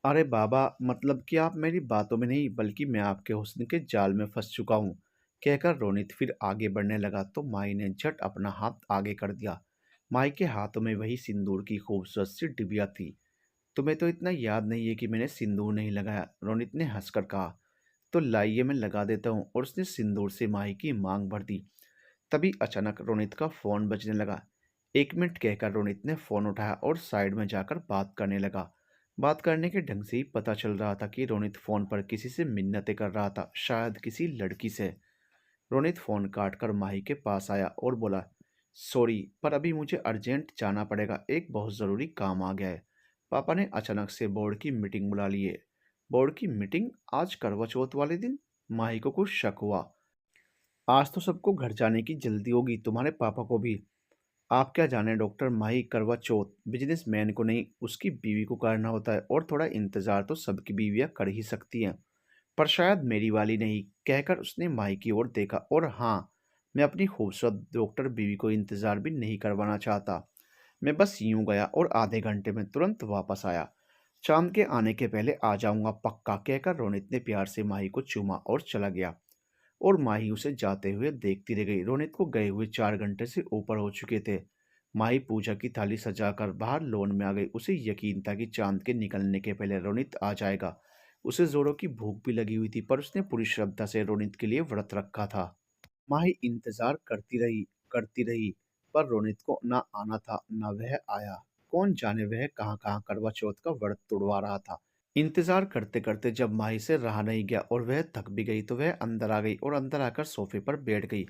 अरे बाबा, मतलब कि आप मेरी बातों में नहीं बल्कि मैं आपके हुस्न के जाल में फंस चुका हूँ, कहकर रोनित फिर आगे बढ़ने लगा तो माही ने झट अपना हाथ आगे कर दिया। माही के हाथों में वही सिंदूर की खूबसूरत सी डिबिया थी। तुम्हें तो इतना याद नहीं है कि मैंने सिंदूर नहीं लगाया, रोनित ने हंसकर कहा। तो लाइए मैं लगा देता हूँ, और उसने सिंदूर से माही की मांग भर दी। तभी अचानक रोनित का फोन बजने लगा। 1 मिनट कहकर रोनित ने फोन उठाया और साइड में जाकर बात करने लगा। बात करने के ढंग से ही पता चल रहा था कि रोनित फोन पर किसी से मिन्नतें कर रहा था, शायद किसी लड़की से। रोनित फोन काट कर माही के पास आया और बोला, सॉरी पर अभी मुझे अर्जेंट जाना पड़ेगा, एक बहुत ज़रूरी काम आ गया है। पापा ने अचानक से बोर्ड की मीटिंग बुला ली है। बोर्ड की मीटिंग आज करवा चौथ वाले दिन? माही को कुछ शक हुआ। आज तो सबको घर जाने की जल्दी होगी, तुम्हारे पापा को भी। आप क्या जाने डॉक्टर, माही करवा चौथ बिजनेसमैन को नहीं उसकी बीवी को करना होता है, और थोड़ा इंतजार तो सबकी बीवियां कर ही सकती हैं, पर शायद मेरी वाली नहीं, कहकर उसने माही की ओर देखा। और हाँ, मैं अपनी खूबसूरत डॉक्टर बीवी को इंतजार भी नहीं करवाना चाहता। मैं बस यूं गया और आधे घंटे में तुरंत वापस आया। चांद के आने के पहले आ जाऊंगा पक्का, कहकर रोनित ने प्यार से माही को चूमा और चला गया। और माही उसे जाते हुए देखती रह गई। रोनित को गए हुए 4 घंटे से ऊपर हो चुके थे। माही पूजा की थाली सजाकर बाहर लॉन में आ गई। उसे यकीन था कि चांद के निकलने के पहले रोनित आ जाएगा। उसे जोरों की भूख भी लगी हुई थी, पर उसने पूरी श्रद्धा से रोनित के लिए व्रत रखा था। माही इंतजार करती रही, पर रोनित को ना आना था ना वह आया। कौन जाने वह कहाँ कहाँ करवा चौथ का व्रत तुड़वा रहा था। इंतजार करते करते जब माही से रहा नहीं गया और वह थक भी गई तो वह अंदर आ गई और अंदर आकर सोफे पर बैठ गई।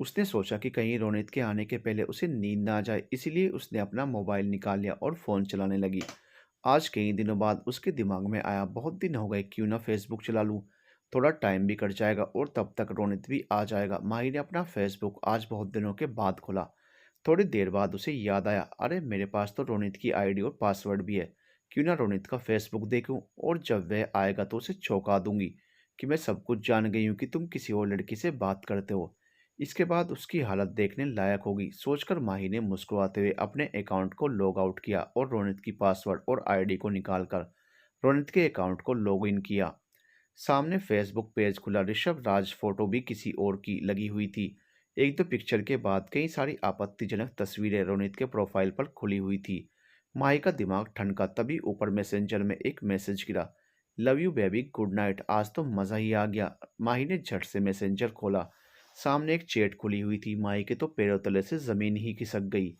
उसने सोचा कि कहीं रोनित के आने के पहले उसे नींद ना आ जाए, इसीलिए उसने अपना मोबाइल निकाल लिया और फ़ोन चलाने लगी। आज कई दिनों बाद उसके दिमाग में आया, बहुत दिन हो गए, क्यों ना फेसबुक चला लूँ, थोड़ा टाइम भी कट जाएगा और तब तक रोनित भी आ जाएगा। माही ने अपना फेसबुक आज बहुत दिनों के बाद खोला। थोड़ी देर बाद उसे याद आया, अरे मेरे पास तो रोनित की आईडी और पासवर्ड भी है, क्यों ना रोनित का फेसबुक देखूं, और जब वह आएगा तो उसे चौंका दूंगी कि मैं सब कुछ जान गई हूँ कि तुम किसी और लड़की से बात करते हो। इसके बाद उसकी हालत देखने लायक होगी, सोचकर माही ने मुस्कुराते हुए अपने अकाउंट को लॉग आउट किया और रोनित की पासवर्ड और आईडी को निकालकर रोनित के अकाउंट को लॉग इन किया। सामने फेसबुक पेज खुला। ऋषभ राज फोटो भी किसी और की लगी हुई थी। एक दो पिक्चर के बाद कई सारी आपत्तिजनक तस्वीरें रोनित के प्रोफाइल पर खुली हुई थी। माही का दिमाग ठनका, तभी ऊपर मैसेंजर में एक मैसेज गिरा, love you baby, good night, आज तो मज़ा ही आ गया। माही ने झट से मैसेंजर खोला। सामने एक चैट खुली हुई थी। माही के तो पैरों तले से ज़मीन ही खिसक गई।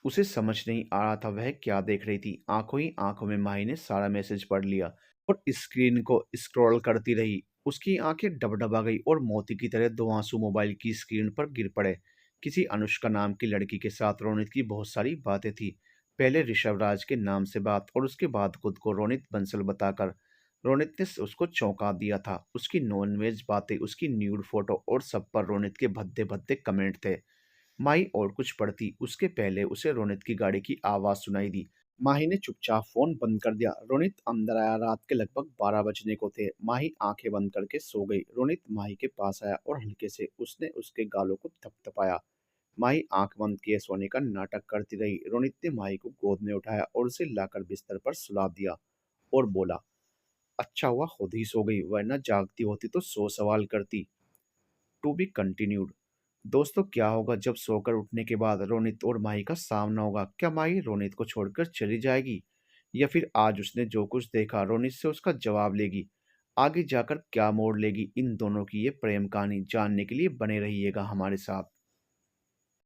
उसे समझ नहीं आ रहा था वह क्या देख रही थी। आंखों ही आंखों में माही ने सारा मैसेज पढ़ लिया और स्क्रीन को स्क्रॉल करती रही। उसकी आंखें डबडबा गई और मोती की तरह दो आंसू मोबाइल की स्क्रीन पर गिर पड़े। किसी अनुष्का नाम की लड़की के साथ रोनित की बहुत सारी बातें थी। पहले ऋषभ राज के नाम से बात और उसके बाद खुद को रोनित बंसल बताकर। रोनित ने उसको चौंका दिया था। उसकी नॉनवेज बातें, उसकी न्यूड फोटो और सब पर रोनित के भद्दे भद्दे कमेंट थे। माही और कुछ पढ़ती उसके पहले उसे रोनित की गाड़ी की आवाज़ सुनाई दी। माही ने चुपचाप फोन बंद कर दिया। रोनित अंदर आया। रात के लगभग 12 बजने को थे। माही आंखें बंद करके सो गई। रोनित माही के पास आया और हल्के से उसने उसके गालों को थपथपाया। माही आंख बंद किए सोने का नाटक करती रही। रोनित ने माही को गोद में उठाया और उसे लाकर बिस्तर पर सुला दिया और बोला, अच्छा हुआ खुद ही सो गई, वरना जागती होती तो 100 सवाल करती। To be continued. दोस्तों, क्या होगा जब सोकर उठने के बाद रोनित और माही का सामना होगा? क्या माही रोनित को छोड़कर चली जाएगी, या फिर आज उसने जो कुछ देखा रोनित से उसका जवाब लेगी? आगे जाकर क्या मोड़ लेगी इन दोनों की ये प्रेम कहानी जानने के लिए बने रहिएगा हमारे साथ।